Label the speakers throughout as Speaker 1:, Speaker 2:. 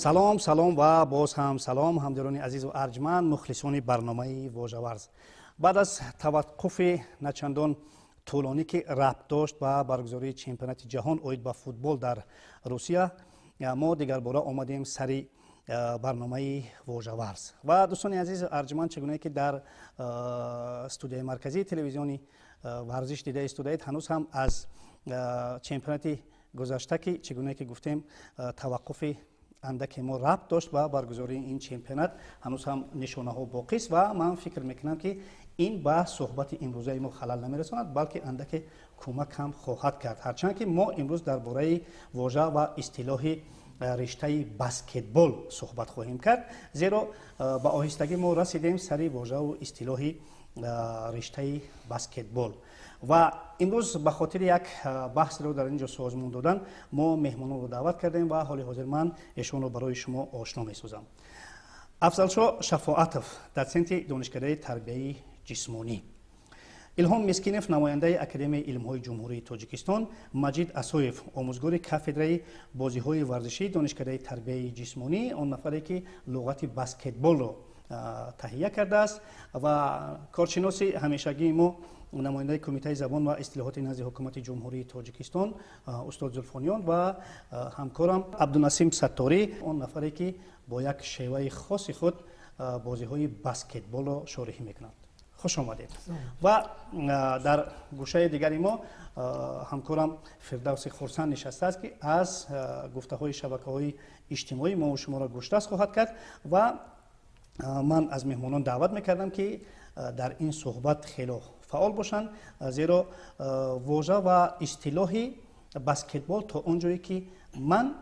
Speaker 1: салом салом ва боз ҳам салом ҳамдирони азизу арҷманд мухлисони барномаи вожаварз. баъд аз таваққуфи начандон тӯлонӣ ки рабт дошт ба баргузории чемпионати ҷаҳон оид ба футбол дар Русия, мо дигарбора омадем сари барномаи вожаварз. ва дӯстони азизу арҷманд, чигуне ки дар студияи марказии телевизиони варзиш дида истодаед, ҳанӯз ҳам аз чемпионати гузашта ки чигуне ки гуфтем таваққуфи андаке мо рабт дошт ба баргузории ин чемпионат, ҳанӯз ҳам нишонаҳо боқист ва ман фикр мекунам ки ин ба суҳбати имрӯзаи мо халал намерасонад, балки андаке кӯмак ҳам хоҳад кард. ҳарчанд ки мо имрӯз дар бораи вожа ва истилоҳи риштаи баскетбол суҳбат хоҳем кард, зеро ба оҳистагӣ мо расидем сари вожаву истилоҳи риштаи баскетбол. ва имрӯз ба хотири як баҳсеро дар инҷо созмон додан мо меҳмононро даъват кардем ва ҳоли ҳозир ман эшонро барои шумо ошно месозам. афзалшо шафоатов, дотсенти донишкадаи тарбияи ҷисмонӣ; илҳом мискинов, намояндаи академияи илмҳои ҷумҳурии тоҷикистон; маҷид асоев, омӯзгори кафедраи бозиҳои варзишии донишкадаи тарбияи ҷисмонӣ, он нафаре ки луғати баскетболро таҳия кардааст; ва коршиноси ҳамешагии мо, намояндаи кумитаи забон ва истилоҳоти назди ҳукумати ҷумҳурии тоҷикистон, устод зулфониён; ва ҳамкорам абдунасим сатторӣ, он нафаре ки бо як шеваи хоси худ бозиҳои баскетболро шориҳӣ мекунад. хуш омадед. ва дар гӯшаи дигари мо ҳамкорам фирдавси хурсанд нишастааст, ки аз гуфтаҳои шабакаҳои иҷтимоӣ мо шуморо гӯштаст хоҳад кард. ва ман аз меҳмонон даъват мекардам, ки дар ин суҳбат хело фаъол бошанд, зеро вожа ва истилоҳи баскетбол то он ҷое ки ман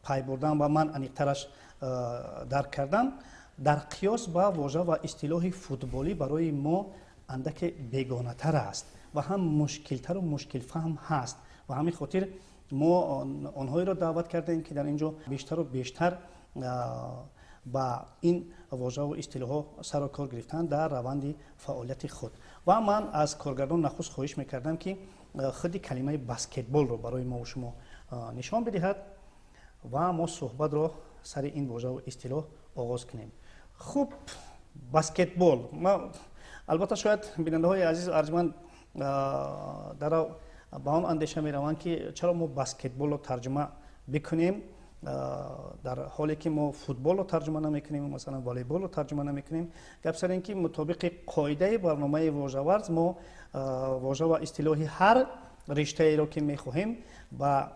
Speaker 1: пай бурдам ва ман аниқтараш дарк кардам, дар қиёс ба вожа ва истилоҳи футболӣ барои мо андаке бегонатар аст ва ҳам мушкилтару мушкилфаҳм ҳаст. ва ҳамин хотир мо онҳоеро даъват кардем, ки дар ин ҷо бештару бештар ба ин вожаву истилоҳҳо сару кор гирифтанд дар раванди фаъолияти худ. ва ман аз коргардон нахуст хоҳиш мекардам, ки худи калимаи баскетболро барои мо шумо нишон бидиҳад ва мо суҳбатро сари ин вожаву истилоҳ оғоз кунем. хуб, баскетбол. албатта шояд бинандаҳои азизу арҷманд ба он андеша мераванд, ки чаро мо баскетболро тарҷума бикунем дар ҳоле ки мо футболро тарҷума намекунем, масалан волейболро тарҷума намекунем. гап сар ин ки мутобиқи қоидаи барномаи вожаварз мо вожа ва истилоҳи ҳар риштаеро ки мехоҳем ба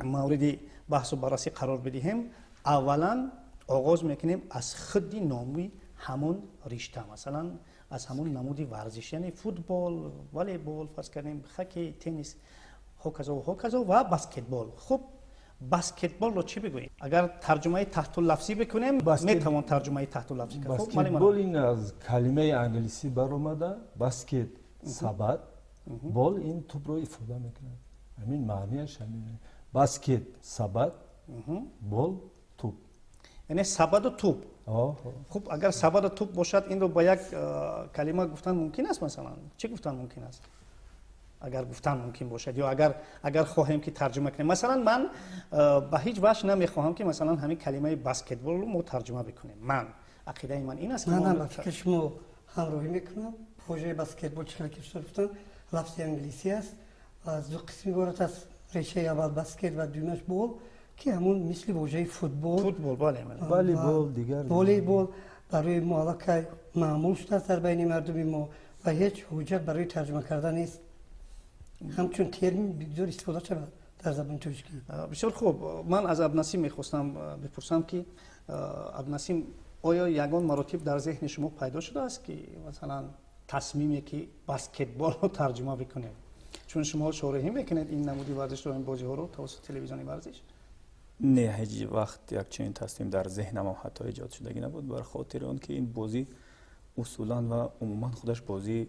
Speaker 1: мавриди баҳсу баррасӣ қарор бидиҳем, аввалан оғоз мекунем аз худи номи ҳамон ришта, масалан аз ҳамон намуди варзиш, яъне футбол, волейбол, фарз кардем хоккей, теннис, ҳоказо ва баскетбол. хуб, баскетболро чӣ бигӯем? агар тарҷумаи таҳтулафзӣ бикунем, метавон тарҷумаи таҳтулафзӣ кард.
Speaker 2: баскетбол ин аз калимаи англисӣ баромада, баскет сабад, бол ин тӯбро ифода мекунад. ҳамин маънияш ҳамин. баскет сабад, бол тӯб,
Speaker 1: яъне сабаду тӯб. хуб, агар сабаду тӯб бошад, инро ба як калима гуфтан мумкин аст? Масалан чӣ гуфтан мумкин аст? агар гуфтан мумкин бошад, ё агар хоҳем ки тарҷума кунем. масалан ман ба ҳеҷ ваҷҳ намехоҳам ки масалан ҳамин калимаи баскетболро мо тарҷума бикунем. ман ақидаи ман ин аст, ки
Speaker 3: ман ба фикри шумо ҳамроҳӣ мекунам. воҷаи баскетбол чӣ ки шумо гуфтан, лафзи англисӣ аст, аз ду қисм иборат аст. решаи аввал баскет ва дуюмаш бол, ки ҳамон мисли воҷаи футбол,
Speaker 2: волейбол, дигар
Speaker 3: волейбол барои мо аллакай маъмул шудааст дар байни мардуми мо ва ҳеҷ ҳуҷҷат барои тарҷума кардан нест. ҳамчун термин бигзор истифода шавад дар забони тоҷикӣ.
Speaker 1: бисёр хуб. ман аз абнасим мехостам бипурсам, ки абнасим, оё ягон маротиб дар зеҳни шумо пайдо шудааст, ки масалан тасмиме ки баскетболро тарҷума бикунем? чун шумо шориҳӣ мекунед ин намуди варзишро, ин бозиҳоро тавассути телевизиони варзиш?
Speaker 4: не, ҳеҷ вақт як чунин тасмим дар зеҳнам ҳатто эҷод шудагӣ набуд, бар хотири он ки ин бозӣ усулан ва умуман худаш бозии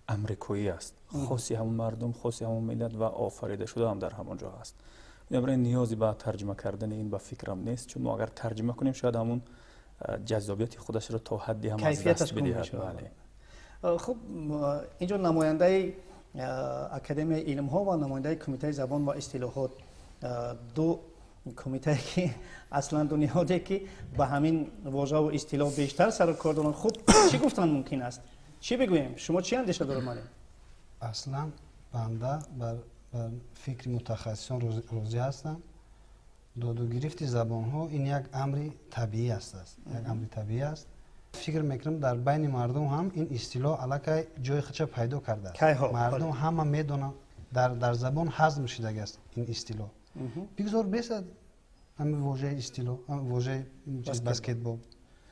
Speaker 4: амрикоӣ аст. хоси ҳамон мардум, хоси ҳамон миллат ва офарида шуда ҳам дар ҳамон ҷо ҳаст. бинабарин ниёзи ба тарҷума кардани ин ба фикрам нест, чун мо агар тарҷума кунем шояд ҳамон ҷаззобияти худашро то ҳадди ҳам аз даст бидиҳад.
Speaker 1: хуб, инҷо намояндаи академияи илмҳо ва намояндаи кумитаи забон ва истилоҳот ду کمیته که اصلا دنیاده که به همین واژه و اصطلاح بیشتر سر و کار دارن. خب چی گفتن ممکن است؟ چی بگویم؟ شما چی اندیشه دارید مالی؟
Speaker 5: اصلا بنده بر فکر متخصصان روزی هستم. داد و گرفت زبان ها این یک امری طبیعی است. یک امری طبیعی است. فکر میکنم در بین مردم هم این اصطلاح علاقه جای خودش پیدا کرده است. مردم همه میدونن در زبان هضم شده است این اصطلاح. بگذار بیسد همین واژه اصطلاح، واژه بسکتبال،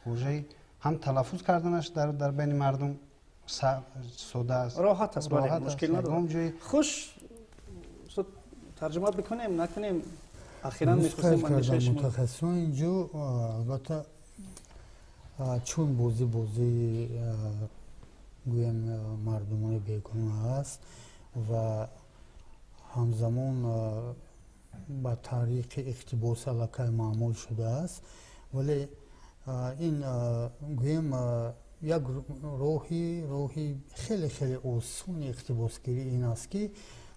Speaker 5: واژه هم تلفظ کردنش در بین مردم ساده است،
Speaker 1: راحت است، مشکل نداره. خوش ترجمه بکنیم نکنیم اخیراً می‌خواستیم اندیشه شما.
Speaker 6: متخصصان اینجا البته چون بازی گویم مردمان بیگانه است و همزمان با طریق اقتباس علاقه معمول شده است، ولی این گویم یک راهی خیلی خیلی آسون اقتباسگیری این است که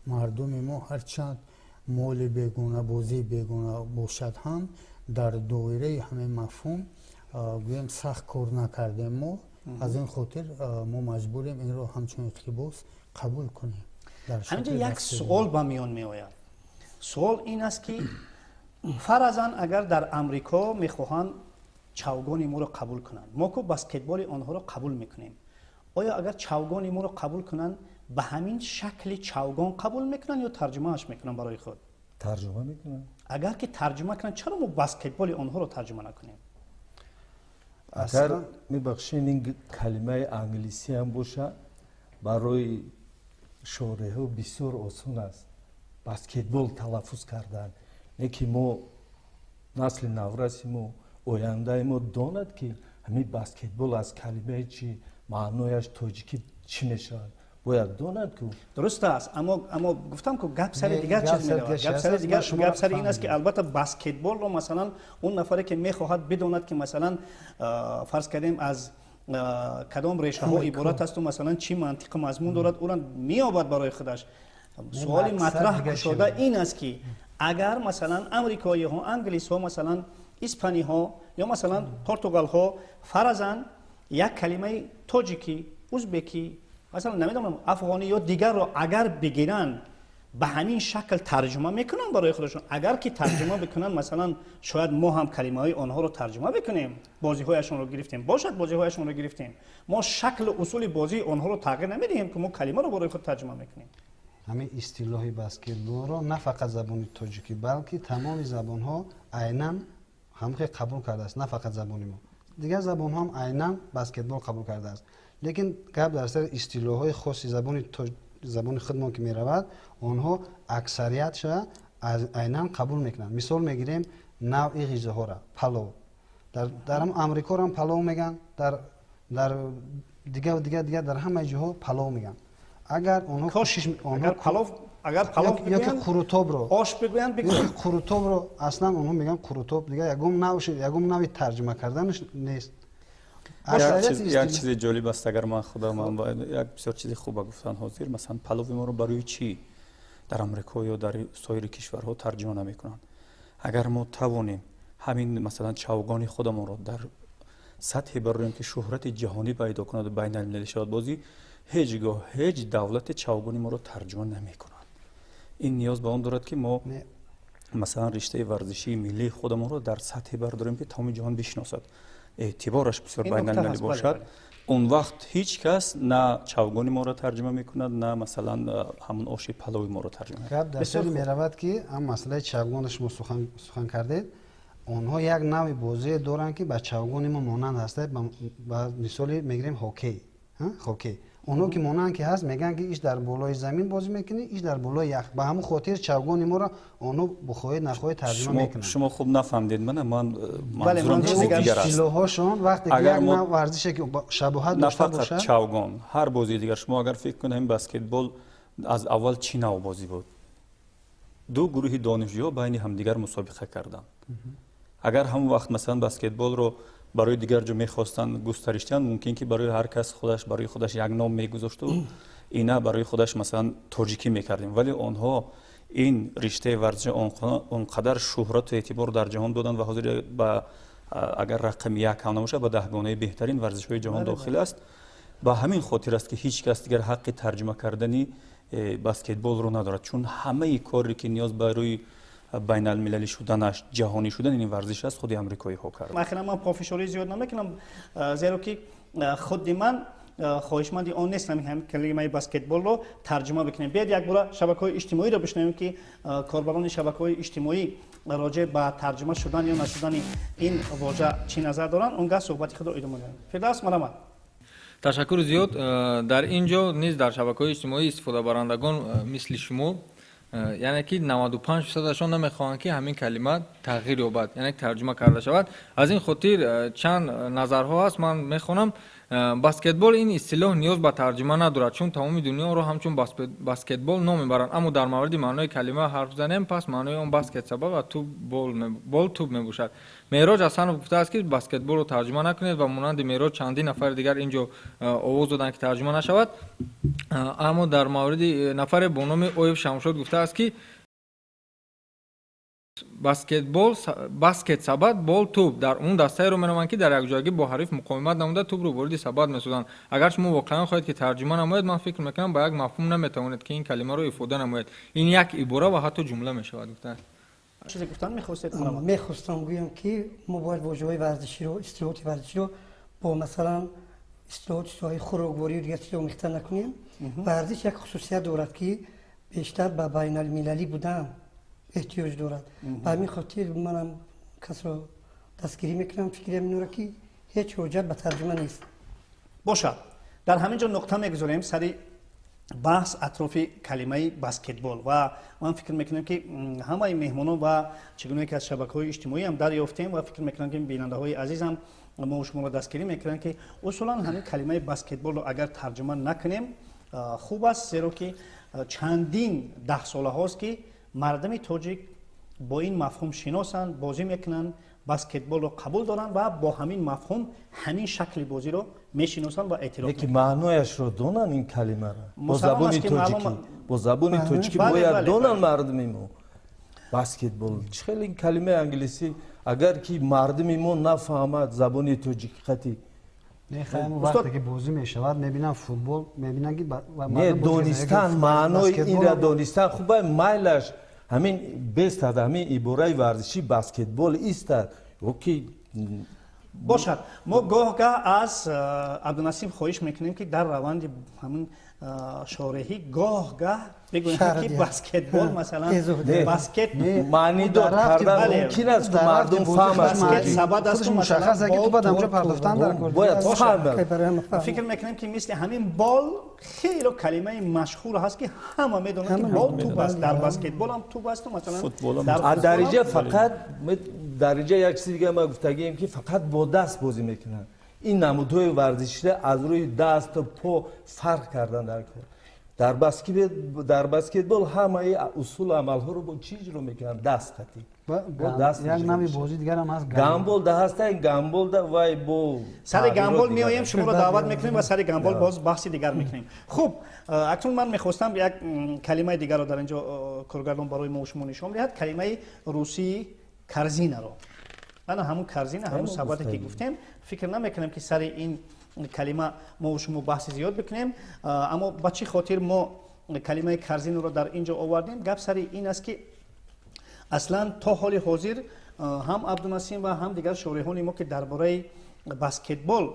Speaker 6: مردم ما هرچند مال بیگانه بازی بیگانه باشد هم در دایره همه مفهوم گویم سخت کار نکردیم. ما از این خاطر ما مجبوریم این رو همچون اقتباس قبول کنیم.
Speaker 1: همینجا یک سوال با میان می آید. سوال این است که فرضاً اگر در امریکا میخواهند چوگان ما رو قبول کنند، ما که بسکتبال آنها رو قبول میکنیم، آیا اگر چوگان ما رو قبول کنند به همین شکل چوگان قبول میکنن یا ترجمهش میکنن برای خود؟
Speaker 2: ترجمه میکنن.
Speaker 1: اگر که ترجمه کنن چرا ما بسکتبال آنها رو ترجمه نکنیم؟
Speaker 2: اگر میبخشین این کلمه انگلیسی هم باشه برای شارح ها بسیار آسان است بسکتبال تلفظ کردن. یکی ما نسل نورسی ما آینده ما داند که همین بسکتبال از کلمه چی معنایش تاجیکی چی میشود باید داند که
Speaker 1: درست است. اما گفتم که گپ سر دیگر چیز میرود. گپ سر این است که البته بسکتبال رو مثلا اون نفری که میخواهد بداند که مثلا فرض کردیم از کدام ریشه ها عبارت است و مثلا چی منطق مضمون دارد اون را میابد برای خودش. سوال مطرح شده این است که اگر مثلا امریکایی ها، انگلیس ها، مثلا اسپانی ها یا مثلا پرتغال ها فرضاً یک کلمه تاجیکی، ازبکی، مثلا نمیدونم افغانی یا دیگر رو اگر بگیرن به همین شکل ترجمه میکنن برای خودشون. اگر که ترجمه بکنن مثلا شاید ما هم کلمه های آنها رو ترجمه بکنیم، بازی هایشون رو گرفتیم، باشد بازی هایشون رو گرفتیم، ما شکل اصول بازی آنها رو تغییر نمیدیم که ما کلمه رو برای خود ترجمه میکنیم.
Speaker 5: همین اصطلاح بسکتبال رو نه فقط زبان تاجیکی بلکه تمام زبان ها عیناً هم قبول کرده است، نه فقط زبان ما، دیگر زبان هم عیناً بسکتبال قبول کرده است. لیکن گپ در سر اصطلاح های خاص زبان خودمان که می رود آنها اکثریتش عیناً قبول میکنند. مثال میگیریم نوع غذاها را پلو، در امریکا هم پلو میگن، در دیگه در همه جاها پلو میگن. اگر اونها
Speaker 1: اگر پلو
Speaker 5: یا که قروتاب رو
Speaker 1: آش بگوین
Speaker 5: قروتاب رو اصلا اونها میگن قروتاب، دیگه یگم نوع ترجمه کردنش نیست.
Speaker 4: یک چیز جالب است اگر من خودم باید یک بسیار چیز خوب گفتن حاضر مثلا پلو ما رو برای چی در امریکا یا در سایر کشورها ترجمه نمیکنن؟ اگر ما توانیم همین مثلا چوگان خودمون رو در سطح بریم که شهرت جهانی پیدا کند و بین المللی شود، بازی هیچ دولت چوگانی ما رو ترجمه نمیکنن. این نیاز به اون دارد که ما مثلا رشته ورزشی ملی خودمون رو در سطح برداریم که تمام جهان بشناسد، اعتبارش بسیار بین المللی باشد. اون وقت هیچ کس نه چوگانی ما را ترجمه میکند نه مثلا همون آش پلوی ما را ترجمه میکند.
Speaker 5: در سری میرود که هم مسئله چوگانش ما سخن کردید، اونها یک نوع بازی دارن که با چوگان ما مانند هسته. با مثالی میگیریم هاکی اونها که مانند که هست میگن که ایش در بالای زمین بازی میکنه، ایش در بالای یخ. به همون خاطر چوگان ما را اونها بخواهید نخواهید ترجمه میکنن.
Speaker 4: شما خوب نفهمید من منظورم چیز دیگر است.
Speaker 5: اصطلاحشون وقتی که یک نوع ورزشی که شباهت داشته باشه،
Speaker 4: چوگان هر بازی دیگر شما اگر فکر کنید بسکتبال از اول چی نوع بازی بود؟ دو گروه دانشجوها بین هم دیگر مسابقه کردند. اگر همون وقت مثلا بسکتبال رو برای دیگر جو میخواستن گسترش دهند، ممکن که برای هر کس برای خودش یک نام میگذاشت و اینا برای خودش مثلا تاجیکی میکردیم، ولی آنها این رشته ورزش اونقدر شهرت و اعتبار در جهان دادن و حاضر با اگر رقم یک هم نباشه با 10 بهترین ورزش های جهان داخل است. با همین خاطر است که هیچ کس دیگر حق ترجمه کردنی بسکتبال رو ندارد، چون همه کاری که نیاز به روی بین المللی شدنش، جهانی شدن این ورزش است خود امریکایی ها کرد.
Speaker 1: اخیراً من پافشاری زیاد نمیکنم، زیرا که خود من خواهشمند آن نیستم همین کلمه بسکتبال رو ترجمه بکنیم. بیاید یک بار شبکه‌های اجتماعی رو بشنویم که کاربران شبکه‌های اجتماعی راجع به ترجمه شدن یا نشدن این واژه چی نظر دارن، اونگاه صحبت خود رو ادامه میدیم. فردوس مرحمت.
Speaker 7: تشکر زیاد. در اینجا نیز در شبکه‌های اجتماعی استفاده برندگان مثل شما یعنی که 95% شان نمیخواهند که همین کلمه تغییر یابد، یعنی ترجمه کرده شود. از این خاطر چند نظرها هست من میخوانم. بسکتبال این اصطلاح نیاز به ترجمه ندارد، چون تمام دنیا رو همچون بسکتبال نام میبرند، اما در مورد معنای کلمه حرف زنیم پس معنای اون بسکت سبب و توپ بال توپ میباشد. معراج حسن گفته است که بسکتبال رو ترجمه نکنید و مانند معراج چندین نفر دیگر اینجا آواز دادن که ترجمه نشود. اما در مورد نفر با نام اویب شمشاد گفته است که بسکت سبد بال توپ در اون دسته رو می‌نامند که در یک جایگی با حریف مقاومت نموده توپ رو وارد سبد می‌سازند. اگر شما واقعا خواهید که ترجمه نماید، من فکر می‌کنم با یک مفهوم نمی‌توانید که این کلمه رو افاده نماید. این یک عباره و حتی جمله می‌شود. گفتن
Speaker 1: چیزی گفتن می‌خواستید؟
Speaker 3: میخواستم گویم که ما باید واژه‌های ورزشی رو، اصطلاحات ورزشی رو با مثلا اصطلاحات خوراکواری و دیگر چیزا مخلط نکنیم. ورزش یک خصوصیت دارد که بیشتر به بین المللی بودن احتیاج دارد. به همین خاطر منم کس را دستگیری میکنم، فکرم اینه که هیچ حجت به ترجمه نیست.
Speaker 1: باشد. در همینجا نقطه میگذاریم سری بحث اطراف کلمه بسکتبال و من فکر میکنم که همه مهمانان و چگونه که از شبکه‌های اجتماعی هم دریافتیم و فکر میکنم که بیننده‌های عزیزم ما و شما را دستگیری میکنن که اصولا همین کلمه بسکتبال رو اگر ترجمه نکنیم خوب است، زیرا که چندین 10 ساله هاست که مردم تاجیک با این مفهوم شناسند، بازی میکنن، بسکتبال رو قبول دارن و با همین مفهوم همین شکل بازی رو میشناسن و اعتراف
Speaker 2: میکنن. معنایش رو دونن این کلمه را با زبان تاجیکی، با زبان تاجیکی باید دونن مردم ما. بسکتبال خیلی این کلمه انگلیسی اگر که مردم ما نفهمد زبان تاجیکی خطی
Speaker 5: میخوایم وقتی که بازی میشود میبینن فوتبال میبینن که
Speaker 2: نه دونستان معنای این را دونستان خوبه مایلش همین بیست همین عباره ورزشی بسکتبال است. اوکی
Speaker 1: باشد. ما گاه از عبدالنصیب خواهش میکنیم که در روند همین شارحی گاه بگوییم که بسکتبال مثلا بسکت
Speaker 2: معنی دار کردن ممکن است که مردم فهمند.
Speaker 1: بسکت سبد است که
Speaker 5: مشخصه که تو باید اونجا پرداختن در
Speaker 2: باید فهمند.
Speaker 1: فکر میکنیم که مثل همین بال خیلی کلمه مشهور هست که همه میدونن که بال توپ است. در بسکتبال هم توپ است و مثلا
Speaker 4: فوتبال
Speaker 2: در درجه فقط درجه یک چیز دیگه ما گفتگیم که فقط با دست بازی میکنن. این نمودهای ورزشی از روی دست و پا فرق کردن در بسکتبال همه اصول عملها رو با چی اجرا میکنن؟ دست خطی.
Speaker 5: با دست یک نمی بازی دیگر هم هست
Speaker 2: گامبال ده هست. این گامبال ده وای با
Speaker 1: سر گامبال میایم شما رو دعوت میکنیم و سر گامبال باز بحثی دیگر میکنیم. خب اکنون من میخواستم یک کلمه دیگر رو در اینجا کارگردان برای ما و شما نشون بدهد. کلمه روسی کرزینه رو. من همون کرزینه همون سباتی که گفتیم فکر نمیکنم که سر این کلمه ما و شما بحث زیاد بکنیم، اما با چه خاطر ما کلمه کرزینه رو در اینجا آوردیم؟ گپ سر این است که اصلا تا حال حاضر هم عبدالنسیم و هم دیگر شارحان ما که درباره بسکتبال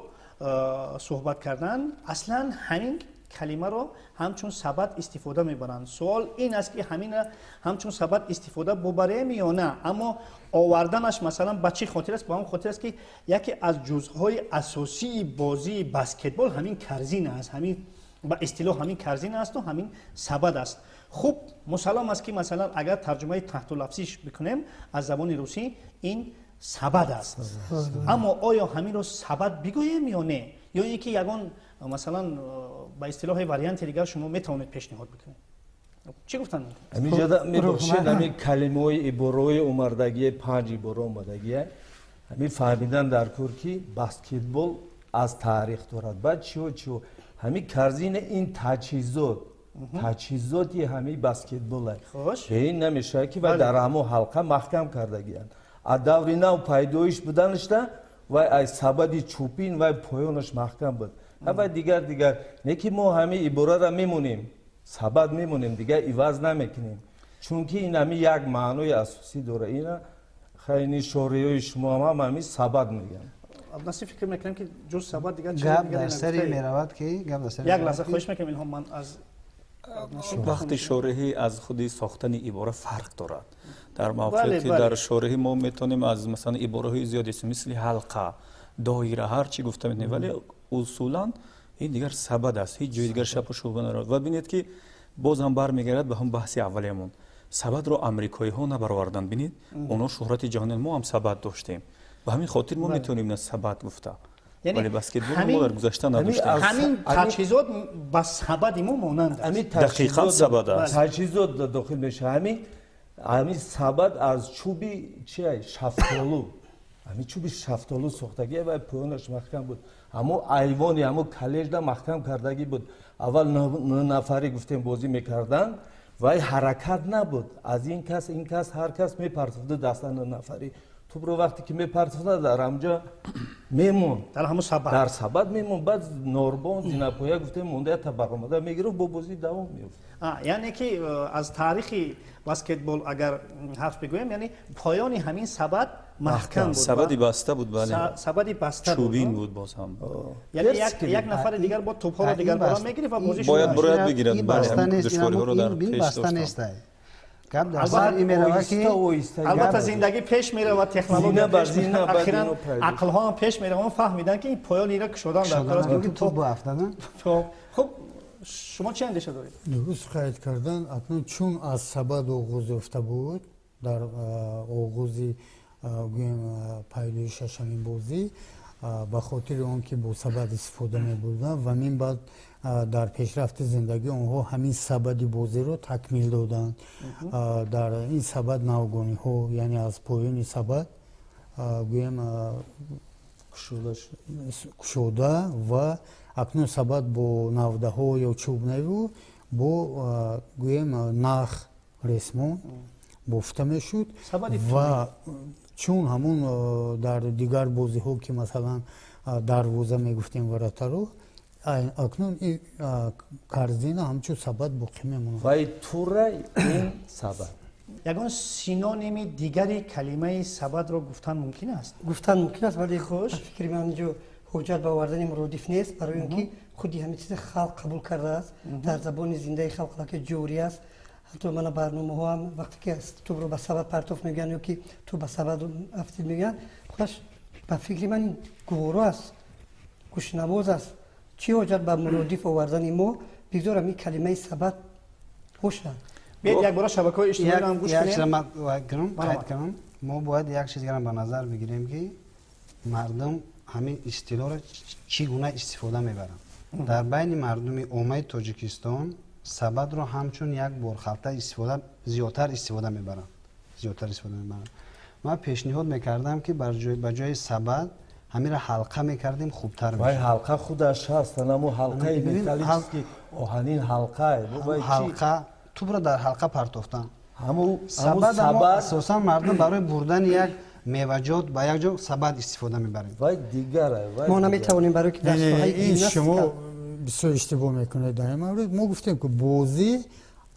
Speaker 1: صحبت کردن اصلا همین کلمه رو همچون سبد استفاده میبرند. سوال این است که همین همچون سبد استفاده ببریم یا نه، اما آوردنش مثلا به چه خاطر است؟ به اون خاطر است که یکی از جزءهای اساسی بازی بسکتبال همین کرزینه است، همین با اصطلاح همین کرزینه است و همین سبد است. خب مسلم است که مثلا اگر ترجمه تحت لفظیش بکنیم از زبان روسی این سبد است، اما آیا همین رو سبد بگوییم یا نه، یا اینکه یگان مثلا با اصطلاح واریانت دیگر شما میتونید پیشنهاد بکنید؟ چی گفتن؟
Speaker 2: همین جدا میباشید همین کلمه های عبارای اومدگی 5 عباره اومدگی همین فهمیدن در کور که بسکتبال از تاریخ دارد. بعد چی همین کرزین این تجهیزات таҷҳизоти ҳамаи баскетбол аст.
Speaker 1: خوش.
Speaker 2: به این نمیشه که و در همو حلقه محکم کرده گیرند. از دور نو پیدایش بودنشته و از سبد چوبین و پایانش محکم بود. و دیگر نه که ما همه عباره را میمونیم، سبد میمونیم دیگه عوض نمیکنیم. چون که این همه یک معنای اساسی داره. اینا خیلی شوریای شما هم همین سبد میگن.
Speaker 1: عبدالناصر فکر میکنم که جز سبد دیگه
Speaker 5: گپ در سری میرود که گپ در سری
Speaker 1: یک لحظه خواهش میکنم الهام من از
Speaker 4: وقتی شارحی از خودی ساختن عباره فرق دارد. در
Speaker 1: بله،
Speaker 4: موقعیتی
Speaker 1: بله.
Speaker 4: در شارحی ما میتونیم از مثلا عباره های زیادی مثل حلقه، دایره، هر چی گفته میتونیم، ولی اصولا این دیگر سبد است، هیچ جای دیگر شپ و شوبه ندارد. و ببینید که باز هم برمیگردد به هم بحث اولیمون. سبد رو آمریکایی ها نبرآوردن. ببینید اونا شهرت جهانی، ما هم سبد داشتیم و همین خاطر ما میتونیم نه سبد گفته. ولی بسکتبال ما در گذشته نداشتیم.
Speaker 1: همین تجهیزات با سبد ما مانند است.
Speaker 2: همین
Speaker 4: دقیقاً سبد است.
Speaker 2: تجهیزات داخل میشه. همین سبد از چوبی چیه؟ شفتالو. همین چوبی شفتالو ساختگی و پایانش محکم بود. همو ایوانی همو کلیج دا محکم کردگی بود. اول نه نفری گفتیم بازی میکردن و حرکت نبود. از این کس هر کس میپرتفته دست نه نفری. تو برو وقتی که میپرتفته در همجا میمون
Speaker 1: در همون سبد
Speaker 2: در سبد میمون. بعد نوربان زینپویا گفتیم مونده طبقه مونده میگیره با بازی دوام میفته.
Speaker 1: یعنی که از تاریخ بسکتبال اگر حرف بگویم یعنی پایان همین سبد محکم بود.
Speaker 4: سبدی بسته بود. بله.
Speaker 1: سبدی بسته بود.
Speaker 4: چوبین بود باز هم.
Speaker 1: یعنی یک نفر دیگر با توپ ها رو دیگر بالا میگیره و بازی شروع
Speaker 4: باید بگیرد.
Speaker 5: این
Speaker 4: بله،
Speaker 5: بسته
Speaker 4: همین
Speaker 5: نیست،
Speaker 4: دشواری ها رو در
Speaker 5: این
Speaker 4: پیش
Speaker 5: بسته
Speaker 4: داشتم.
Speaker 5: نیست. گپ در سر این میرود که
Speaker 1: البته زندگی پیش میره و تکنولوژی پیش میره. اخیراً عقل ها هم پیش میره و فهمیدن که این پایان اینا کشودن در کار است که
Speaker 5: توپ با افتادن.
Speaker 1: خب شما چه اندیشه دارید؟
Speaker 6: درست قید کردن. اکنون چون از سبد آغاز یافته بود در آغازی گویم پیدایشش همین بازی، به خاطر آن که با سبد استفاده می بودن و من بعد در پیشرفت زندگی آنها همین سبد بازی رو تکمیل دادند. در این سبد نوگانی ها یعنی از پایان سبد گویم کشوده و اکنون سبد با نوده ها یا چوب نوی با گویم نخ رسمون بافته می شد و چون همون در دیگر بازی ها که مثلا دروازه می گفتیم ورطه رو اکنون این کرزینه همچون سبد باقی میمونه.
Speaker 2: و توره این سبد
Speaker 1: یگان سینونیم دیگری کلمه سبد رو گفتن ممکن است؟
Speaker 3: گفتن ممکن است ولی خوش فکر من جو حجت به آوردن مرادف نیست، برای اینکه خودی همه چیز خلق قبول کرده است در زبان زنده خلق که جوری است. حتی من برنامه ها هم وقتی که تو رو به سبد پرتوف میگن یا که تو به سبد افتید میگن، خودش به فکر من این گورو است، گوشنواز است. چی حجت به مرادف آوردن ما بگذارم این کلمه سبد خوشه.
Speaker 1: بیاید یک بار شبکه‌های اجتماعی رو هم گوش
Speaker 5: کنیم. ما باید یک چیز رو به نظر بگیریم که مردم همین اصطلاح را چگونه استفاده میبرن. در بین مردم عامه تاجیکستان سبد رو همچون یک برخلطه زیادتر استفاده میبرن. من پیشنهاد میکردم که به جای سبد همین را حلقه میکردیم خوبتر میشه.
Speaker 2: وای حلقه خودش هست، نمو حلقه متالیست که آهنین حلقه
Speaker 5: حلقه تو برو در حلقه پرتافتن.
Speaker 2: همو
Speaker 5: سبد اساسا مردم برای بردن یک میوه‌جات با یک جو سبد استفاده میبریم.
Speaker 2: وای دیگره.
Speaker 3: ما نمیتوانیم برای که دستگاه‌های
Speaker 6: این شما بسیار اشتباه میکنید در این مورد. ما گفتیم که بازی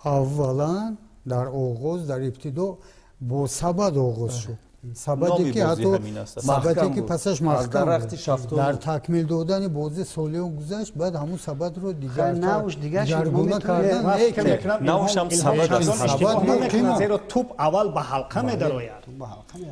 Speaker 6: اولا در آغاز در ابتدا با سبد آغاز شد. سبدی که حتی سبدی که پسش محکم بود. در تکمیل دادن بازی سالیان گذشت، بعد همون سبد رو دیگر گونه کردن.
Speaker 4: نوش هم سبد است.
Speaker 1: زیرا توپ اول به حلقه می دراید.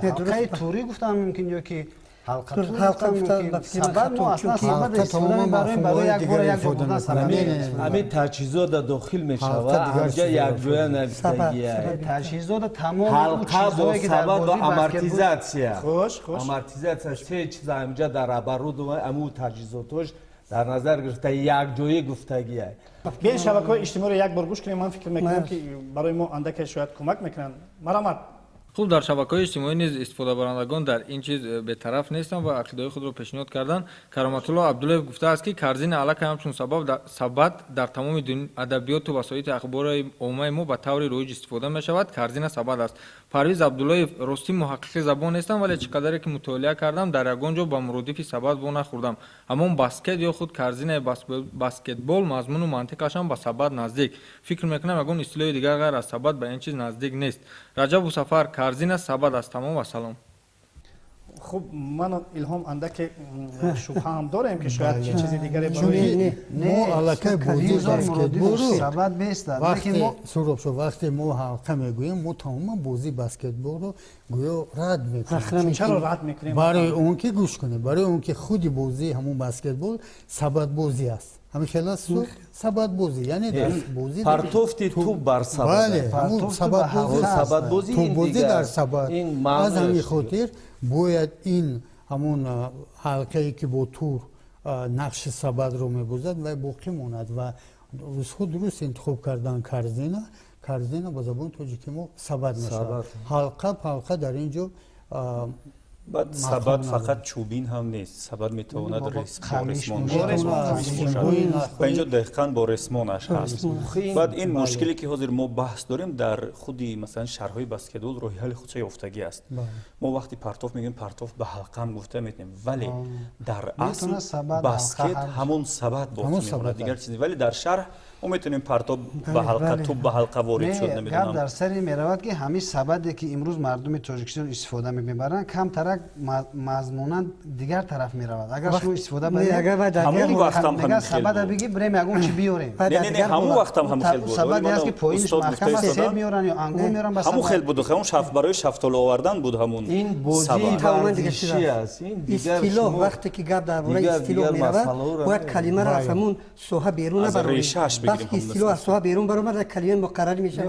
Speaker 5: حلقه توری گفتم ممکن یا که حلقه
Speaker 3: گفتن
Speaker 5: سبد ما اصلا سبد استفاده میبریم برای یک بار سبد.
Speaker 2: همین تجهیزات داخل میشه و همجا یک جویا نویسندگیه.
Speaker 5: تجهیزات تمام
Speaker 2: حلقه با سبد و امارتیزاسیا.
Speaker 1: خوش.
Speaker 2: امارتیزاسیا سه چیز همجا در ابرود و امو تجهیزاتش در نظر گرفته یک جوی گفتگیه.
Speaker 1: بیاین شبکه‌های اجتماعی رو یک بار گوش کنیم. من فکر میکنم که برای ما اندک شاید کمک میکنن. مرحمت.
Speaker 7: хуб дар шабакаҳои иҷтимоӣ низ истифодабарандагон дар ин чиз бетараф нестанд ва ақидаҳои худро пешниҳод карданд. Кароматулло Абдуллоев гуфтааст ки карзини аллакай ҳамчун сабад дар тамоми адабиёту васоити ахбори оммаи мо ба таври роиҷ истифода мешавад. Карзина сабад аст. Парвиз Абдуллоев ростӣ муҳаққиқи забон нестам, вале чӣ қадаре ки мутолиа кардам, дар ягон ҷо ба муродифи сабад во нахӯрдам. ҳамон баскет ё худ карзинаи баскетбол мазмуну мантиқашам ба сабад наздик. Фикр мекунам ягон истилоҳи дигар ғайр аз сабад ба ин чиз наздик нест. Раҷабу Сафар, карзина сабад аст. Тамом ва салом.
Speaker 1: خب من الهام اندک شبهه هم دارم که شاید چه چیزی دیگری برای
Speaker 6: ما علاقه بودی بسکتبال
Speaker 5: سبد میست.
Speaker 6: وقتی سروب شو وقتی ما حلقه میگوییم ما تمام بازی بسکتبال رو گویا رد میکنیم.
Speaker 1: چرا رد میکنیم؟
Speaker 6: برای اون که گوش کنیم، برای اون که خودی بازی همون بسکتبال سبد بازی است. همین خلاص سبد بازی یعنی بازی
Speaker 2: پرتوفتی تو بر سبد.
Speaker 6: بله همون سبد بازی تو بازی در سبد. از همین خاطر باید این همون حلقه ای که با تور نقش سبد رو می‌بازد و باقی ماند و خود درست انتخاب کردن کرزینا با زبان تاجیکی ما سبد میشه. حلقه در اینجا
Speaker 4: بعد سبد فقط چوبین هم نیست. سبد میتواند رسمان و اینجا دقیقاً با رسمانش هست. بعد این مشکلی که حاضر ما بحث داریم در خودی مثلا شهرهای بسکتبال راه حل خودش یافتگی است. ما وقتی پرتوف میگیم پرتوف به حلقه هم گفته میتونیم، ولی در اصل بسکت همون سبد باقی میمونه دیگر چیزی، ولی در شهر ما میتونیم پرتاب به حلقه توپ به حلقه وارد شد نمیدونم.
Speaker 5: در سری میرود که همین سبدی که امروز مردم تاجیکستان استفاده میبرن کم ترک مضمونا دیگر طرف میرود. اگر شما استفاده برید
Speaker 4: همون وقت هم
Speaker 5: دیگر سبد بگی بریم یگون چی بیاریم.
Speaker 4: نه همون وقت هم خیلی بود.
Speaker 5: سبدی است که پایینش محکم است، سیب میارن یا انگور میارن بس.
Speaker 4: همون خیلی بود. همون شف برای شفتالو آوردن بود همون.
Speaker 2: این بازی تماما دیگه چی است؟ این دیگر
Speaker 3: شما وقتی که گپ درباره استیلو میرود باید کلمه را از همون سوها بیرون نبرید. استیلو از سوها بیرون برآمد کلمه مقرر میشه.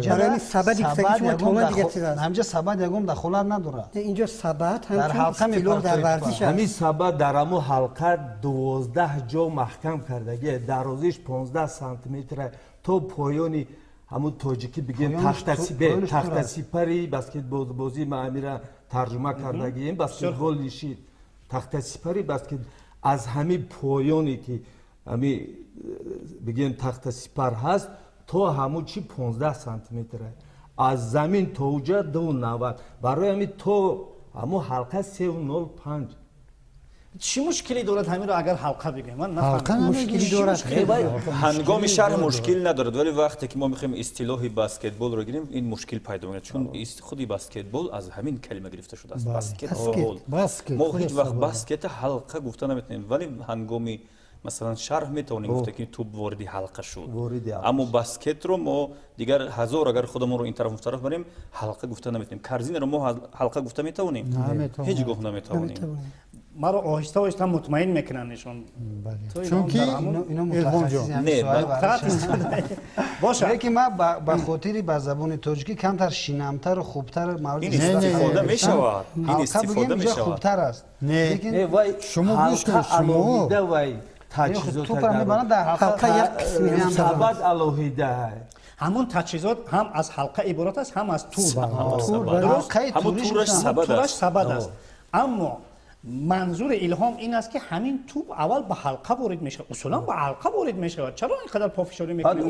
Speaker 3: برای سبدی که شما تماما دیگه چیز است.
Speaker 5: همینجا سبد یگم دخالت نداره.
Speaker 3: اینجا سبد هم استیلو در ورزش
Speaker 2: همین سبد در همون حلقه 12 جا محکم کردگی، درازیش 15 سانتی متر تا پایانی همون تاجیکی بگیم تخت سپری بسکتبال بازی ما امیرا ترجمه کردگی این بسکتبال لیشید تخت سپری بسکت از همین پایانی که همین بگیم تخت سپر هست تا همون چی 15 سانتی متره، از زمین تا اونجا 290 برای همین تو همون حلقه 305.
Speaker 1: چی مشکلی دارد همین رو اگر حلقه بگیم؟ من نفهمیدم
Speaker 3: مشکلی دارد.
Speaker 4: هنگام شرح مشکل ندارد، ولی وقتی که ما میخوایم اصطلاح بسکتبال رو گیریم این مشکل پیدا میکنه، چون خودی بسکتبال از همین کلمه گرفته شده است. بسکتبال ما هیچ وقت بسکت حلقه گفته نمیتونیم، ولی هنگامی مثلا شرح میتونیم گفته که توپ وارد حلقه شد، اما بسکت رو ما دیگر هزار اگر خودمون رو این طرف اون طرف بریم حلقه گفته نمیتونیم. کرزین رو ما حلقه گفته میتونیم؟ هیچ گفت نمیتونیم.
Speaker 1: ما رو آهسته آهسته مطمئن میکنن نشون.
Speaker 6: چون که
Speaker 5: اینو متخصصی
Speaker 4: نه
Speaker 5: باشه که ما با خاطری با زبان تاجیکی کمتر شینمتر و خوبتر مورد
Speaker 4: این استفاده میشود. این استفاده میشود.
Speaker 5: خوبتر است.
Speaker 2: نه وای
Speaker 6: شما گوش کنید شما
Speaker 2: وای تجهیزات
Speaker 5: در
Speaker 3: حلقه یک قسمی
Speaker 2: سبد الوهیده
Speaker 1: همون تجهیزات هم از حلقه عبارت است هم از تور.
Speaker 4: همون تورش
Speaker 1: سبد است. اما منظور الهام این است که همین توپ اول به حلقه وارد میشه، اصولا به حلقه وارد میشه. چرا اینقدر پافشاری میکنید؟